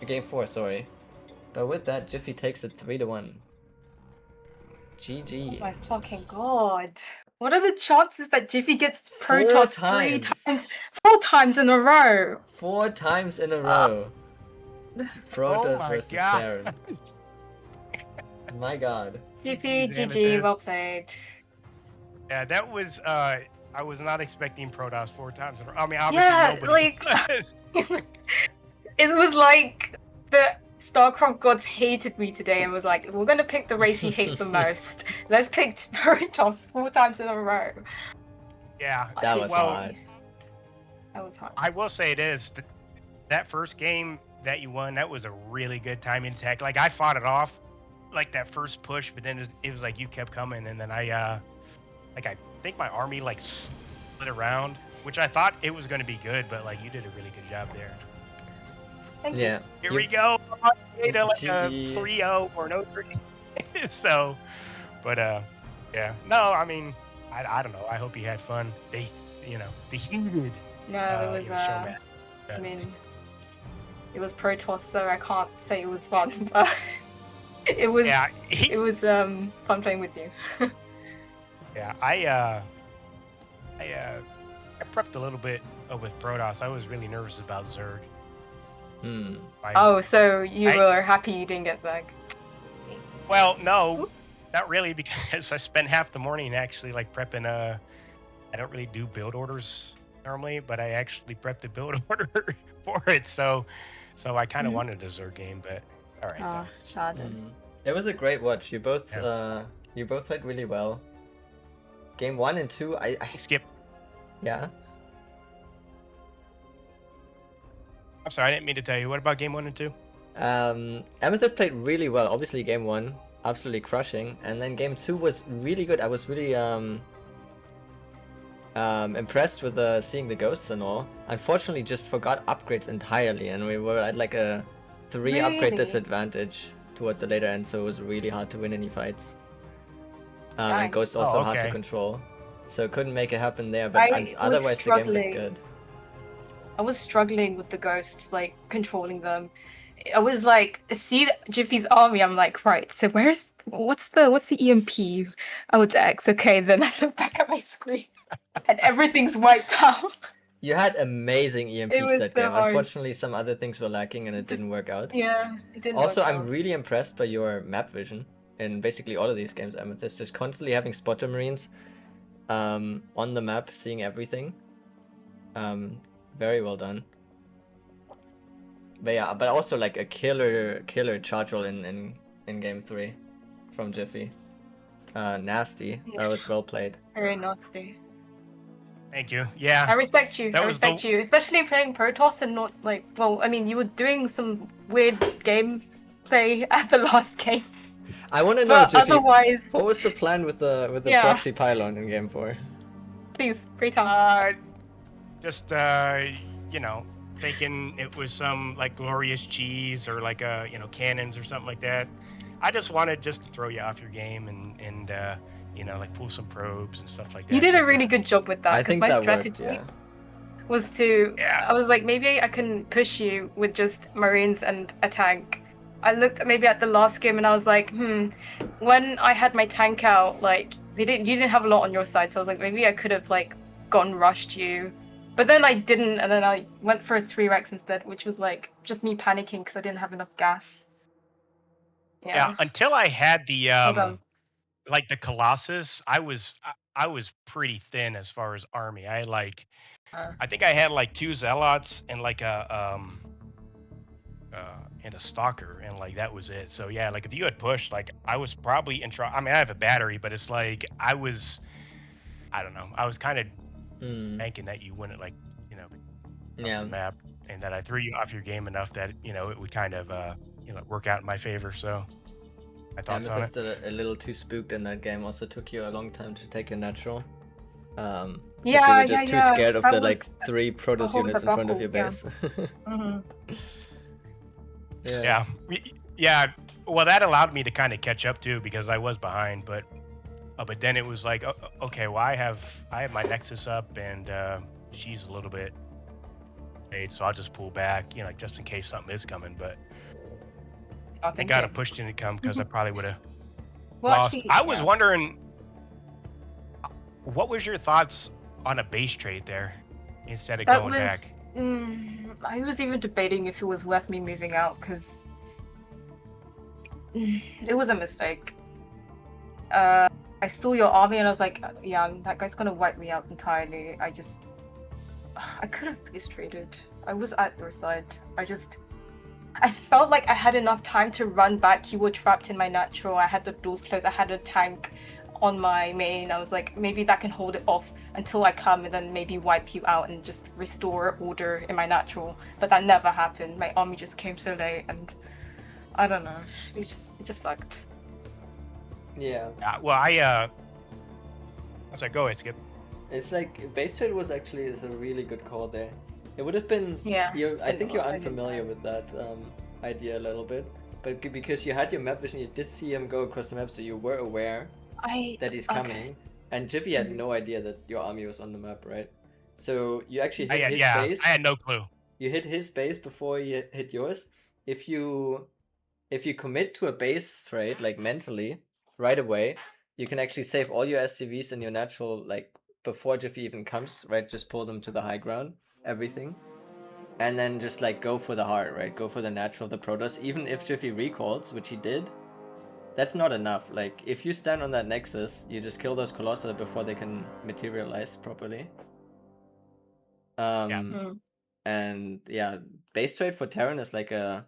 Game 4, sorry. But with that, Jiffy takes it 3-1. GG. Oh my fucking god. What are the chances that Jiffy gets Protoss 3 times, 4 times in a row? 4 times in a row. Protoss versus Terran. My god. Jiffy, GG, well played. Yeah, that was, I was not expecting Protoss 4 times in a row. I mean, obviously nobody was. It was like the StarCraft gods hated me today and was like, we're gonna pick the race you hate the most. Let's pick Protoss 4 times in a row. Yeah. That was hard. That was hard. I will say it is, that first game that you won, that was a really good timing attack. Like, I fought it off, like that first push, but then it was like you kept coming, and then I think my army like split around, which I thought it was going to be good, but like you did a really good job there. Thank Yeah. Here we go. Data like a 3-0 or no 3. So, but yeah. No, I mean, I don't know. I hope he had fun. The heated. No, it was showmatch. I mean, it was Protoss, so I can't say it was fun, but it was. Yeah. It was fun playing with you. Yeah, I prepped a little bit with Protoss. I was really nervous about Zerg. Oh, so you were happy you didn't get Zerg? Well, no, not really, because I spent half the morning actually like prepping. I don't really do build orders normally, but I actually prepped the build order for it. So I kind of wanted a Zerg game, but it's all right. Oh, Shardon. It was a great watch. You both played really well. Game 1 and 2, I Skip. Yeah. I'm sorry, I didn't mean to tell you. What about game 1 and 2? Amethyst played really well. Obviously, game 1, absolutely crushing, and then game 2 was really good. I was really impressed with seeing the ghosts and all. Unfortunately, just forgot upgrades entirely, and we were at like a 3 upgrade disadvantage toward the later end, so it was really hard to win any fights. And ghosts also hard to control, so couldn't make it happen there. But otherwise, the game looked good. I was struggling with the ghosts, like controlling them. I was like, see Jiffy's army. I'm like, right. So what's the EMP? Oh, it's X. Okay, then I look back at my screen, and everything's wiped out. You had amazing EMPs that game. Hard. Unfortunately, some other things were lacking, and it didn't work out. Yeah, it didn't. Also, work I'm out. really impressed by your map vision in basically all of these games. Amethyst, just constantly having spotter marines on the map, seeing everything. Very well done. But yeah, but also like a killer charge roll in game 3 from Jiffy. Nasty. Yeah. That was well played. Very nasty. Thank you. Yeah. I respect you. That I was respect you, especially playing Protoss and not like. Well, I mean, you were doing some weird gameplay at the last game. I want to know, But Jiffy, otherwise, what was the plan with the proxy pylon in game 4? please, free time. Just thinking it was some like glorious cheese or like cannons or something like that. I just wanted just to throw you off your game and like pull some probes and stuff like that. You did a just to- really good job with that I because think my that strategy worked. Yeah. was to. Yeah. I was like, maybe I can push you with just Marines and a tank. I looked maybe at the last game and I was like, when I had my tank out, like you didn't have a lot on your side, so I was like, maybe I could have like gone rushed you. But then I didn't, and then I went for a 3-Rex instead, which was like just me panicking because I didn't have enough gas. Yeah. Until I had the Well done. like the Colossus, I was pretty thin as far as army. I had like I think I had like 2 zealots and like a and a stalker, and like that was it. So yeah, like if you had pushed, like I was probably in trouble. I mean, I have a battery, but it's like I don't know. I was kind of banking that you wouldn't like, Yeah. the map, and that I threw you off your game enough that it would kind of work out in my favor. So my thoughts on it. Amethyst a little too spooked in that game. Also took you a long time to take your natural. You Yeah, were just too yeah. scared of That the like was 3 Protoss whole units in front of your debacle, base. Mhm. Yeah. Well, that allowed me to kind of catch up too because I was behind, but then it was like, okay, well I have my Nexus up and she's a little bit late, so I'll just pull back, like just in case something is coming. But I got a push didn't come because I probably would have lost. Actually, I was wondering, what was your thoughts on a base trade there instead of going back? I was even debating if it was worth me moving out because it was a mistake. I saw your army and I was like, yeah, that guy's gonna wipe me out entirely. I could have base traded. I was at your side. I felt like I had enough time to run back. You were trapped in my natural. I had the doors closed. I had a tank on my main. I was like, maybe that can hold it off until I come and then maybe wipe you out and just restore order in my natural. But that never happened. My army just came so late and I don't know. It just sucked. Yeah. Well, I was like, go ahead, Skip. It's like base trade is a really good call there. It would have been. Yeah. I think you're unfamiliar with that idea a little bit, but because you had your map vision, you did see him go across the map, so you were aware that he's coming. And Jiffy had no idea that your army was on the map, right? So you actually hit his base. I had no clue. You hit his base before you hit yours. If you commit to a base trade, like mentally, right away, you can actually save all your SCVs and your natural, like before Jiffy even comes, right? Just pull them to the high ground, everything. And then just like go for the heart, right? Go for the natural, the Protoss. Even if Jiffy recalls, which he did, that's not enough. Like if you stand on that Nexus, you just kill those Colossi before they can materialize properly. And yeah, base trade for Terran is like a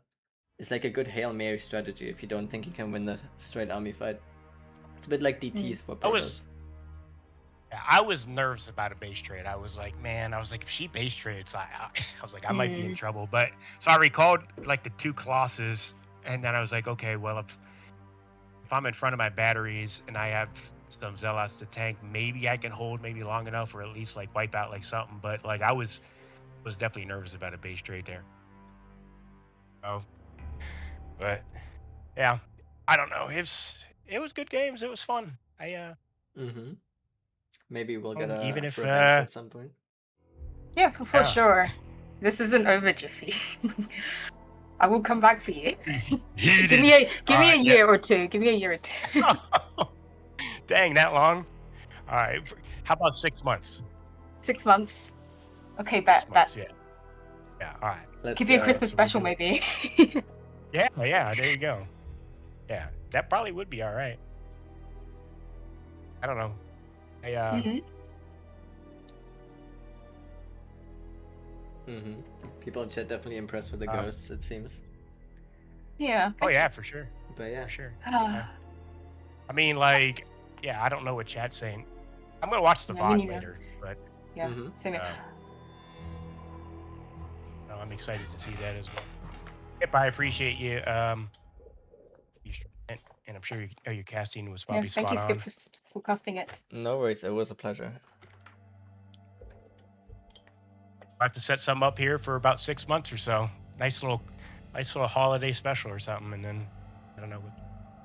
good Hail Mary strategy if you don't think you can win the straight army fight. It's a bit like DTs for Protoss. I was nervous about a base trade. I was like, if she base trades, I was like, I might be in trouble. But so I recalled like the 2 Colossus, and then I was like, okay, well, if I'm in front of my batteries and I have some Zealots to tank, maybe I can hold maybe long enough, or at least like wipe out like something. But like I was definitely nervous about a base trade there. Oh, but yeah, I don't know. It was good games. It was fun. Maybe we'll get a even if revenge at some point. Yeah, for sure. This isn't over, Jiffy. I will come back for you. Give me a year or two. Give me a year or two. Dang, that long? All right. How about 6 months? 6 months. Okay, bet. Yeah. All right. Could be a Christmas special, maybe. Yeah. There you go. Yeah, that probably would be all right. I don't know. People in chat definitely impressed with the ghosts, it seems. Yeah. Oh yeah, for sure. But yeah. For sure. Yeah. I mean, like, yeah, I don't know what chat's saying. I'm gonna watch the VOD later, but yeah, same here. No, I'm excited to see that as well. Yep, I appreciate you. And I'm sure your casting was probably spot on. Yes, thank you, Skip, for casting it. No worries, it was a pleasure. I have to set some up here for about 6 months or so. Nice little holiday special or something, and then I don't know.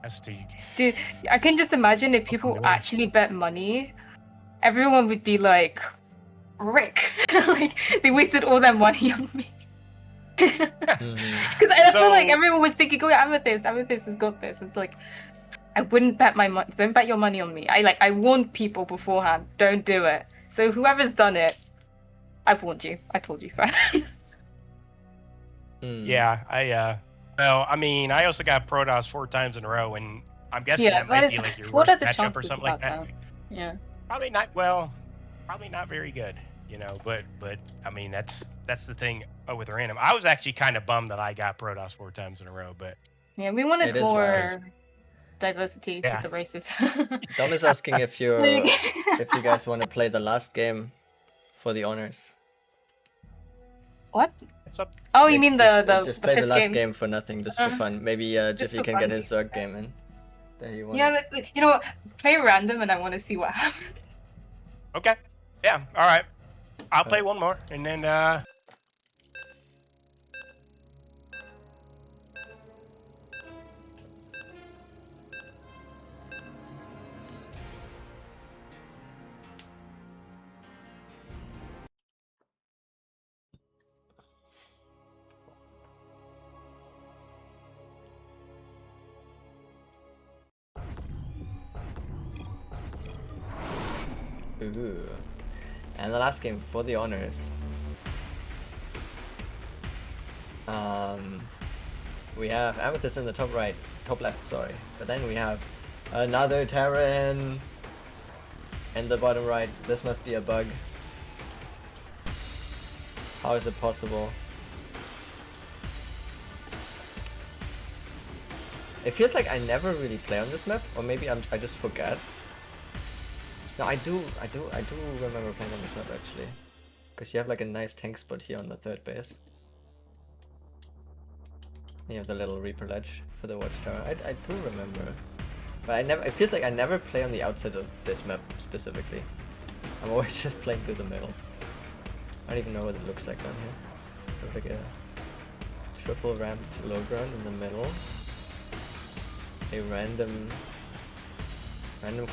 That's the Dude, I can just imagine if people actually bet money, everyone would be like, Rick. Like, they wasted all their money on me. Because I feel like So- everyone was thinking, oh, Amethyst has got this. It's like, I wouldn't bet my money. Don't bet your money on me. I warned people beforehand. Don't do it. So whoever's done it, I've warned you. I told you so. Yeah, well, I mean, I also got Protoss 4 times in a row, and I'm guessing Yeah, that might that be is. like your What are worst the matchup or chances something like about that. Yeah. Probably not very good, you know, but I mean, that's the thing with random. I was actually kind of bummed that I got Protoss 4 times in a row, but Yeah, we wanted It is more diversity Yeah. with the races. Dom is asking if you Like- guys want to play the last game for the honors. What? it's up. Oh, you Like, mean just, the just the play the fifth last game? game for nothing, just for fun. Maybe Jiffy for can get his funsies. Zerg game in. That he wanted. Yeah, you know what? Play random, and I want to see what happens. Okay. Yeah. All right. I'll play Alright. one more, and then Ooh. And the last game for the honors. We have Amethyst in the top right, top left, sorry. But then we have another Terran in the bottom right. This must be a bug. How is it possible? It feels like I never really play on this map, or maybe I just forget. No, I do remember playing on this map actually, because you have like a nice tank spot here on the third base. You have the little Reaper ledge for the watchtower. I do remember, but I never. It feels like I never play on the outside of this map specifically. I'm always just playing through the middle. I don't even know what it looks like down here. Looks like a triple ramped low ground in the middle. A random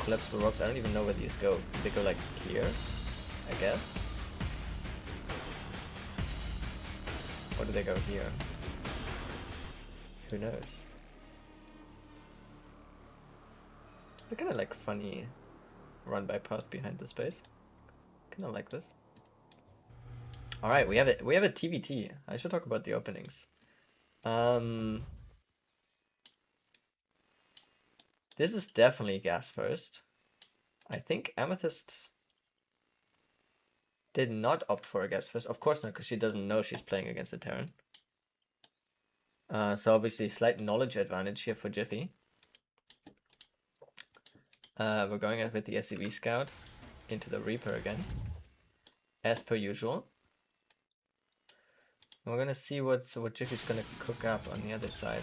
collapsible rocks. I don't even know where these go. Do they go like here? I guess. Or do they go here? Who knows? They're kind of like funny run by path behind the space. Kind of like this. All right, we have it. We have a TVT. I should talk about the openings. This is definitely gas first. I think Amethyst did not opt for a gas first. Of course not, because she doesn't know she's playing against a Terran. So obviously slight knowledge advantage here for Jiffy. We're going out with the SCV Scout into the Reaper again, as per usual. And we're gonna see what Jiffy's gonna cook up on the other side.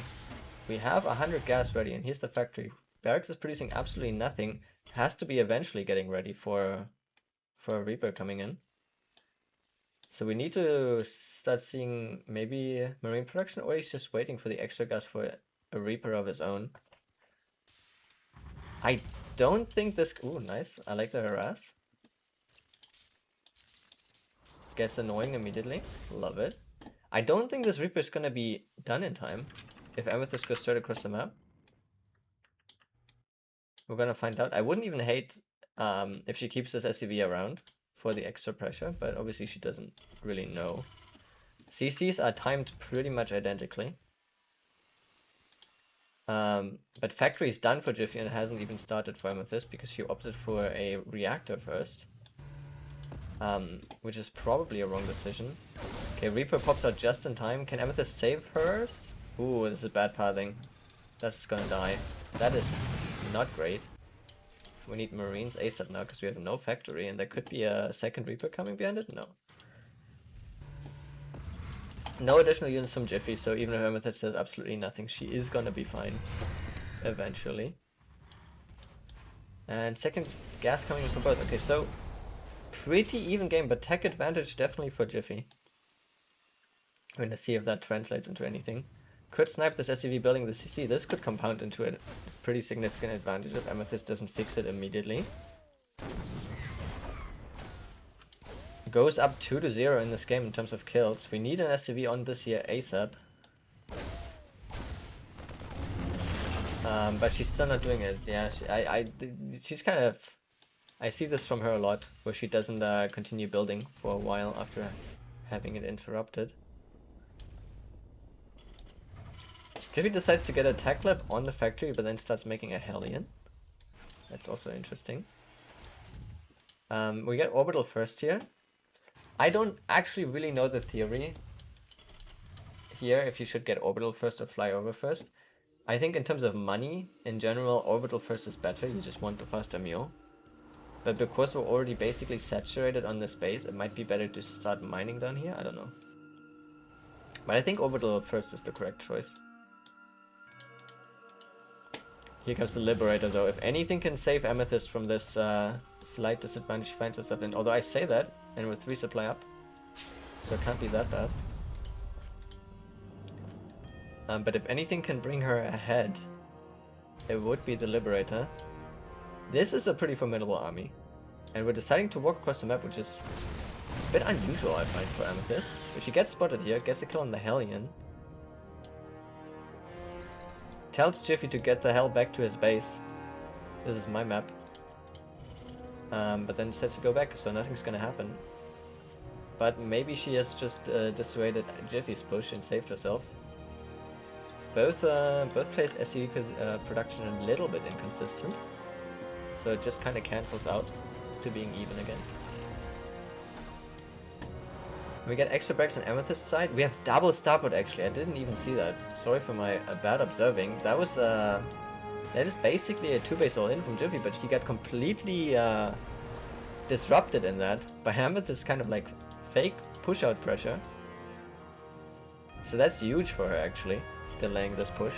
We have 100 gas ready, and here's the factory. Barracks is producing absolutely nothing. Has to be eventually getting ready for a Reaper coming in. So we need to start seeing maybe marine production, or he's just waiting for the extra gas for a Reaper of his own. I don't think this... Ooh, nice. I like the harass. Gets annoying immediately. Love it. I don't think this Reaper is going to be done in time if Amethyst goes straight across the map. We're going to find out. I wouldn't even hate if she keeps this SCV around for the extra pressure, but obviously she doesn't really know. CCs are timed pretty much identically. But factory is done for Jiffy and hasn't even started for Amethyst because she opted for a reactor first. Which is probably a wrong decision. Okay, Reaper pops out just in time. Can Amethyst save hers? Ooh, this is bad pathing. That's gonna die. That is not great. We need Marines ASAP now because we have no factory, and there could be a second Reaper coming behind it? No. No additional units from Jiffy, so even if Amethyst does absolutely nothing, she is gonna be fine. Eventually. And second gas coming in for both. Okay, so pretty even game, but tech advantage definitely for Jiffy. I'm gonna see if that translates into anything. could snipe this SCV building the CC. This could compound into a pretty significant advantage if Amethyst doesn't fix it immediately. Goes up 2-0 in this game in terms of kills. We need an SCV on this here ASAP. But she's still not doing it. Yeah, she's kind of... I see this from her a lot, where she doesn't continue building for a while after having it interrupted. Jiffy decides to get a tech lab on the factory, but then starts making a Hellion. That's also interesting. We get orbital first here. I don't actually really know the theory here, if you should get orbital first or fly over first. I think in terms of money, in general, orbital first is better. You just want the faster mule. But because we're already basically saturated on this base, it might be better to start mining down here. I don't know. But I think orbital first is the correct choice. Here comes the Liberator though. If anything can save Amethyst from this slight disadvantage she finds herself in. Although I say that, and with 3 supply up. So it can't be that bad. But if anything can bring her ahead, it would be the Liberator. This is a pretty formidable army. And we're deciding to walk across the map, which is a bit unusual, I find, for Amethyst. If she gets spotted here, gets a kill on the Hellion. Tells Jiffy to get the hell back to his base. This is my map. But then decides to go back, so nothing's gonna happen. But maybe she has just dissuaded Jiffy's push and saved herself. Both players' SCV production a little bit inconsistent. So it just kind of cancels out to being even again. We get extra breaks on Amethyst side. We have double starboard actually. I didn't even see that. Sorry for my bad observing. That was that is basically a 2-base all in from Jiffy, but he got completely disrupted in that by Amethyst kind of like fake push out pressure. So that's huge for her actually, delaying this push.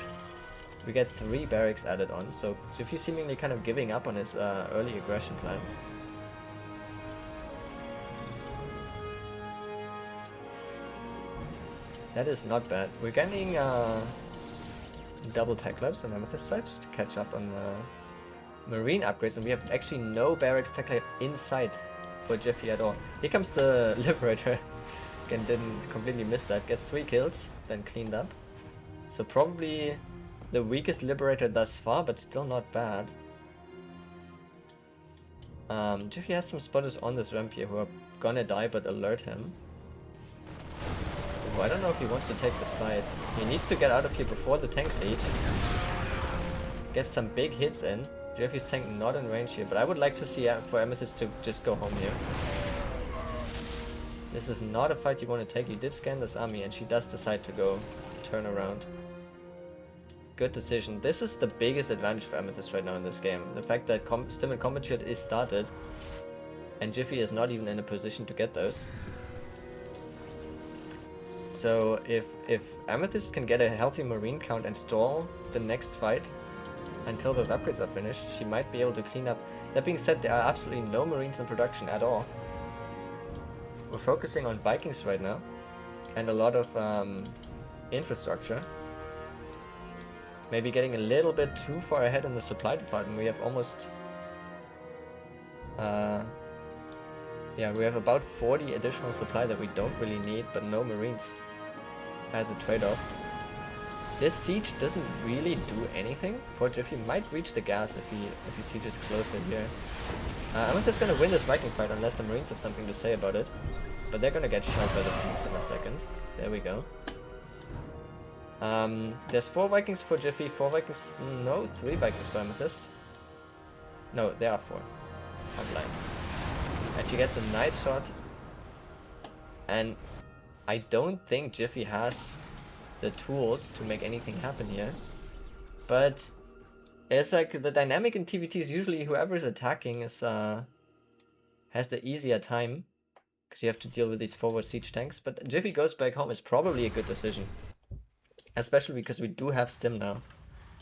We get 3 barracks added on, so Jiffy seemingly kind of giving up on his early aggression plans. That is not bad. We're getting double tech labs on Amethyst side just to catch up on the marine upgrades, and we have actually no barracks tech lab inside for Jiffy at all. Here comes the Liberator. Again, didn't completely miss that. Gets 3 kills, then cleaned up. So probably the weakest Liberator thus far, but still not bad. Jiffy has some spotters on this ramp here who are gonna die, but alert him. Ooh, I don't know if he wants to take this fight. He needs to get out of here before the tank siege. Gets some big hits in. Jiffy's tank not in range here, but I would like to see for Amethyst to just go home here. This is not a fight you want to take. You did scan this army, and she does decide to go turn around. Good decision. This is the biggest advantage for Amethyst right now in this game. The fact that Stim and Combat Shield is started, and Jiffy is not even in a position to get those. So if Amethyst can get a healthy marine count and stall the next fight until those upgrades are finished, she might be able to clean up. That being said, there are absolutely no marines in production at all. We're focusing on Vikings right now, and a lot of infrastructure. Maybe getting a little bit too far ahead in the supply department. We have almost... yeah, we have about 40 additional supply that we don't really need, but no marines as a trade-off. This siege doesn't really do anything for Jiffy. Might reach the gas if he sieges closer here. Amethyst gonna win this Viking fight unless the marines have something to say about it. But they're gonna get shot by the tanks in a second. There we go. There's 4 Vikings for Jiffy, 4 Vikings... No, 3 Vikings for Amethyst. No, there are 4. I'm lying. And she gets a nice shot. And I don't think Jiffy has the tools to make anything happen here. But it's like the dynamic in TVT is usually whoever is attacking is has the easier time. Because you have to deal with these forward siege tanks. But Jiffy goes back home is probably a good decision. Especially because we do have Stim now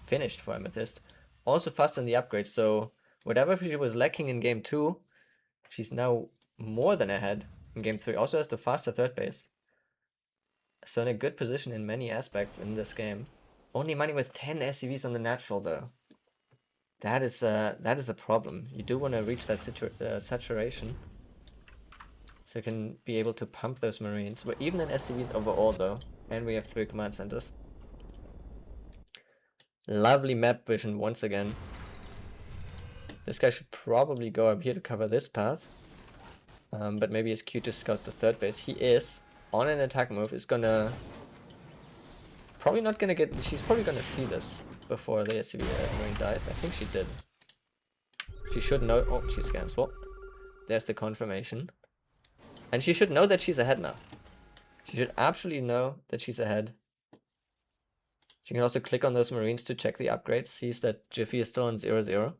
finished for Amethyst. Also fast in the upgrade, so whatever she was lacking in game 2, she's now more than ahead in game 3. Also has the faster third base. So in a good position in many aspects in this game. Only mining with 10 SCVs on the natural though. That is a problem. You do want to reach that saturation. So you can be able to pump those marines. We're even in SCVs overall though. And we have 3 command centers. Lovely map vision once again. This guy should probably go up here to cover this path. But maybe it's cute to scout the third base. He is on an attack move. Is gonna... Probably not gonna get... She's probably gonna see this before the SCV marine dies. I think she did. She should know... Oh, she scans. Well, there's the confirmation. And she should know that she's ahead now. She should absolutely know that she's ahead. She can also click on those marines to check the upgrades. Sees that Jiffy is still on 0-0.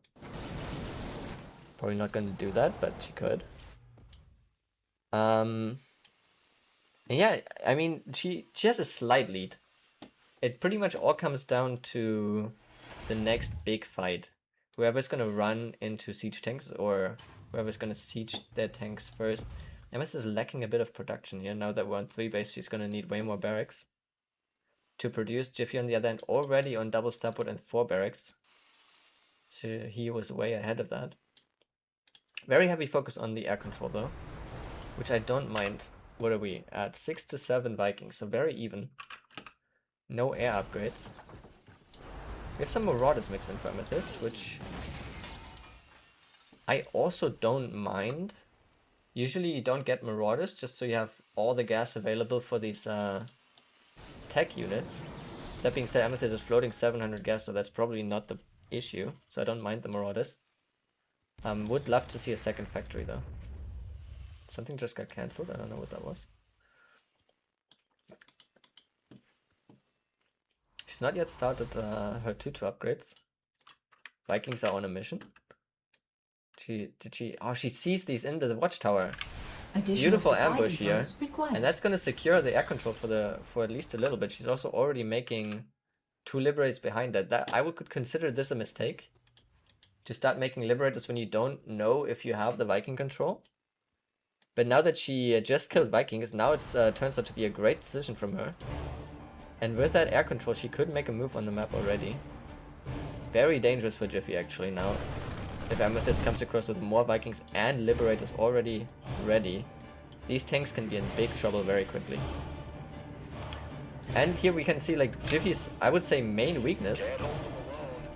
Probably not going to do that, but she could. Yeah, I mean, she has a slight lead. It pretty much all comes down to the next big fight. Whoever's going to run into siege tanks or whoever's going to siege their tanks first. Amethyst is lacking a bit of production here. Now that we're on 3 base, she's going to need way more barracks to produce. Jiffy on the other end already on double starboard and 4 barracks. So he was way ahead of that. Very heavy focus on the air control though, which I don't mind. What are we at? 6 to 7 Vikings, so very even. No air upgrades. We have some Marauders mixed in for Amethyst, which I also don't mind. Usually you don't get Marauders just so you have all the gas available for these tech units. That being said, Amethyst is floating 700 gas, so that's probably not the issue. So I don't mind the Marauders. Would love to see a second factory though. Something just got cancelled. I don't know what that was. She's not yet started her 2-2 upgrades. Vikings are on a mission. Oh, she sees these in the watchtower. Beautiful ambush here. And that's going to secure the air control for at least a little bit. She's also already making 2 liberators behind that. I would consider this a mistake. To start making liberators when you don't know if you have the Viking control. But now that she just killed Vikings, now it turns out to be a great decision from her. And with that air control, she could make a move on the map already. Very dangerous for Jiffy actually now. If Amethyst comes across with more Vikings and Liberators already ready, these tanks can be in big trouble very quickly. And here we can see like Jiffy's, I would say, main weakness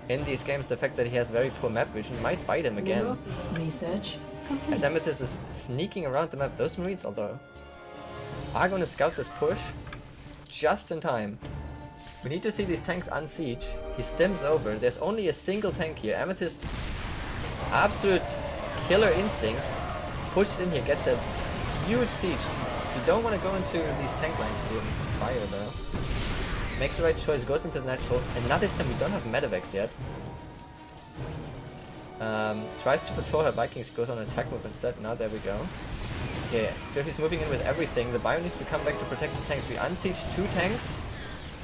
in these games, the fact that he has very poor map vision, might bite him again. Research complete. As Amethyst is sneaking around the map, those Marines, although, are going to scout this push just in time. We need to see these tanks unsiege. He stims over. There's only a single tank here. Amethyst, absolute killer instinct, pushes in here, gets a huge siege. You don't want to go into these tank lines with fire though. Makes the right choice, goes into the natural, and now this time we don't have medevacs yet. Tries to patrol her Vikings, goes on attack move instead. Now there we go. Okay, Jiffy's moving in with everything. The bio needs to come back to protect the tanks. We unsiege 2 tanks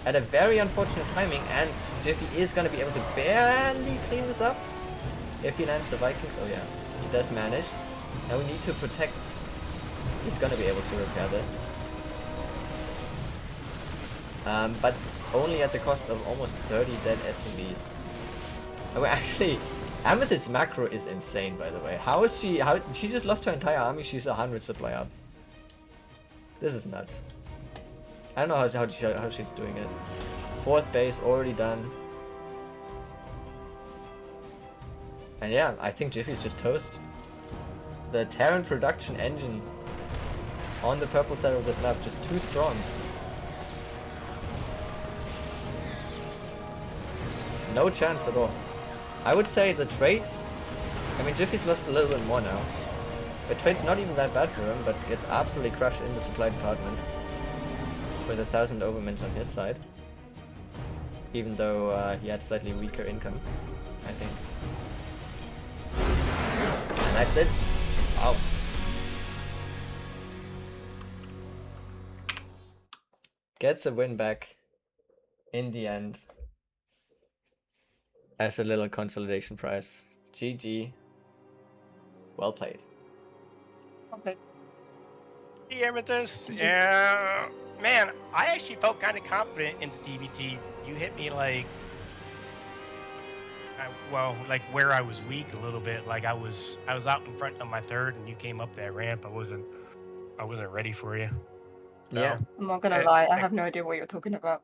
at a very unfortunate timing, and Jiffy is going to be able to barely clean this up if he lands the Vikings. Oh yeah, he does manage. Now we need to protect. He's going to be able to repair this. But only at the cost of almost 30 dead SCVs. And we're actually... Amethyst's macro is insane, by the way. How is she... She just lost her entire army, she's 100 supply up. This is nuts. I don't know how she's doing it. 4th base already done. And yeah, I think Jiffy's just toast. The Terran production engine on the purple side of this map just too strong. No chance at all. I would say the trades, I mean Jiffy's lost a little bit more now. The trade's not even that bad for him, but it's absolutely crushed in the supply department. With 1,000 overmins on his side. Even though he had slightly weaker income, I think. And that's it. Wow. Gets a win back in the end. As a little consolidation prize. GG. Well played. Okay. The Amethyst. Yeah, man, I actually felt kind of confident in the DVT. You hit me like, well, like where I was weak a little bit. Like I was out in front of my third, and you came up that ramp. I wasn't ready for you. Yeah, So, I'm not gonna eh, lie, I eh, have no idea what you're talking about.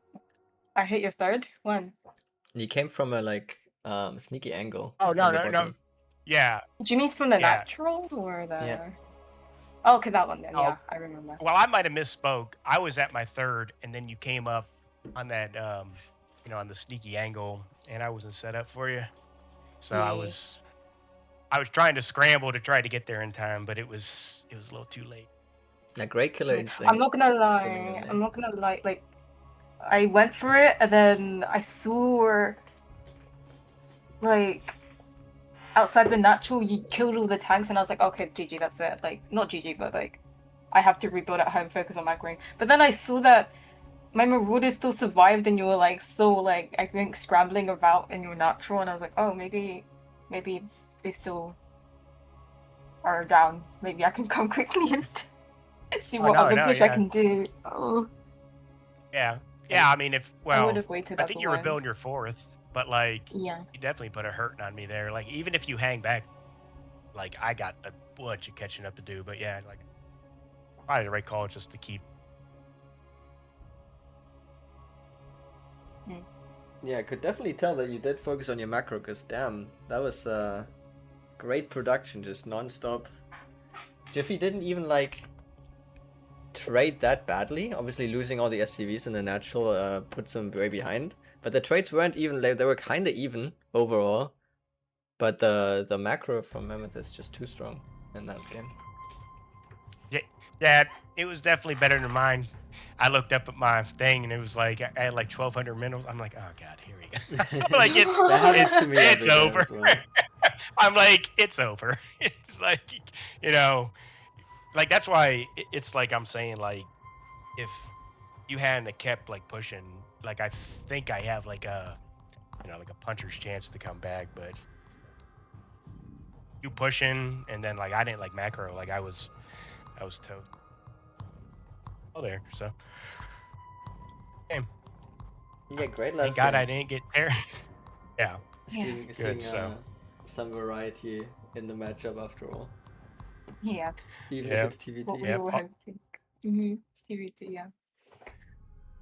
I hit your third? When? you came from a like sneaky angle oh from no, the no, no. bottom. Yeah, Do you mean from the yeah. natural or the? Yeah. Oh, okay, that one then. Oh, Yeah, I remember. well, I might have misspoke. I was at my third, and then you came up on that, on the sneaky angle, and I wasn't set up for you. So I Yeah. was trying to scramble to try to get there in time, but it was a little too late. A great killer I'm instinct. not gonna Standing in lie. there. I'm not gonna lie. Like, I went for it, and then I saw, like, outside the natural, you killed all the tanks, and I was like, okay, GG, that's it. Like, not GG, but like, I have to rebuild at home, focus on macroing. But then I saw that my Marauder still survived, and you were like, so like, I think scrambling about in your natural, and I was like, oh, maybe they still are down. Maybe I can come quickly and see what other push I Yeah, can do. Oh, yeah, yeah. I mean, I would have waited I think you were otherwise. building your fourth, but like, Yeah. you definitely put a hurting on me there. Like, even if you hang back, like, I got a bunch of catching up to do. But yeah, like, probably the right call just to keep. Yeah, I could definitely tell that you did focus on your macro, because damn, that was great production, just non-stop. Jiffy didn't even like trade that badly. Obviously losing all the SCVs in the natural puts him way behind. But the trades weren't even, they were kind of even overall. But the macro from Amethyst is just too strong in that game. Yeah, it was definitely better than mine. I looked up at my thing and it was like I had like 1,200 minerals. I'm like, oh god, here we go. I'm like, That happens to me it's every game over. as well. I'm like, it's over. It's like, you know, like that's why it's like I'm saying, like, if you hadn't have kept like pushing, like I think I have like a like a puncher's chance to come back, but you pushing and then like I didn't like macro, like I was toast. Oh, there, so game. Yeah, great Thank last God game. I didn't get there. Yeah. Seeing Good, so. some variety in the matchup after all. Yes. Even if Yeah. it's TVT. What we Yep. all hoping. Mm-hmm. TVT, yeah.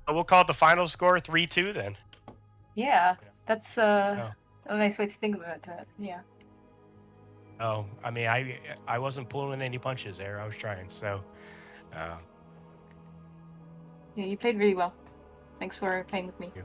We'll call it the final score 3-2 then. Yeah, that's Oh. a nice way to think about that. Yeah. Oh, I mean, I wasn't pulling any punches there. I was trying. So, Yeah, you played really well. Thanks for playing with me. you.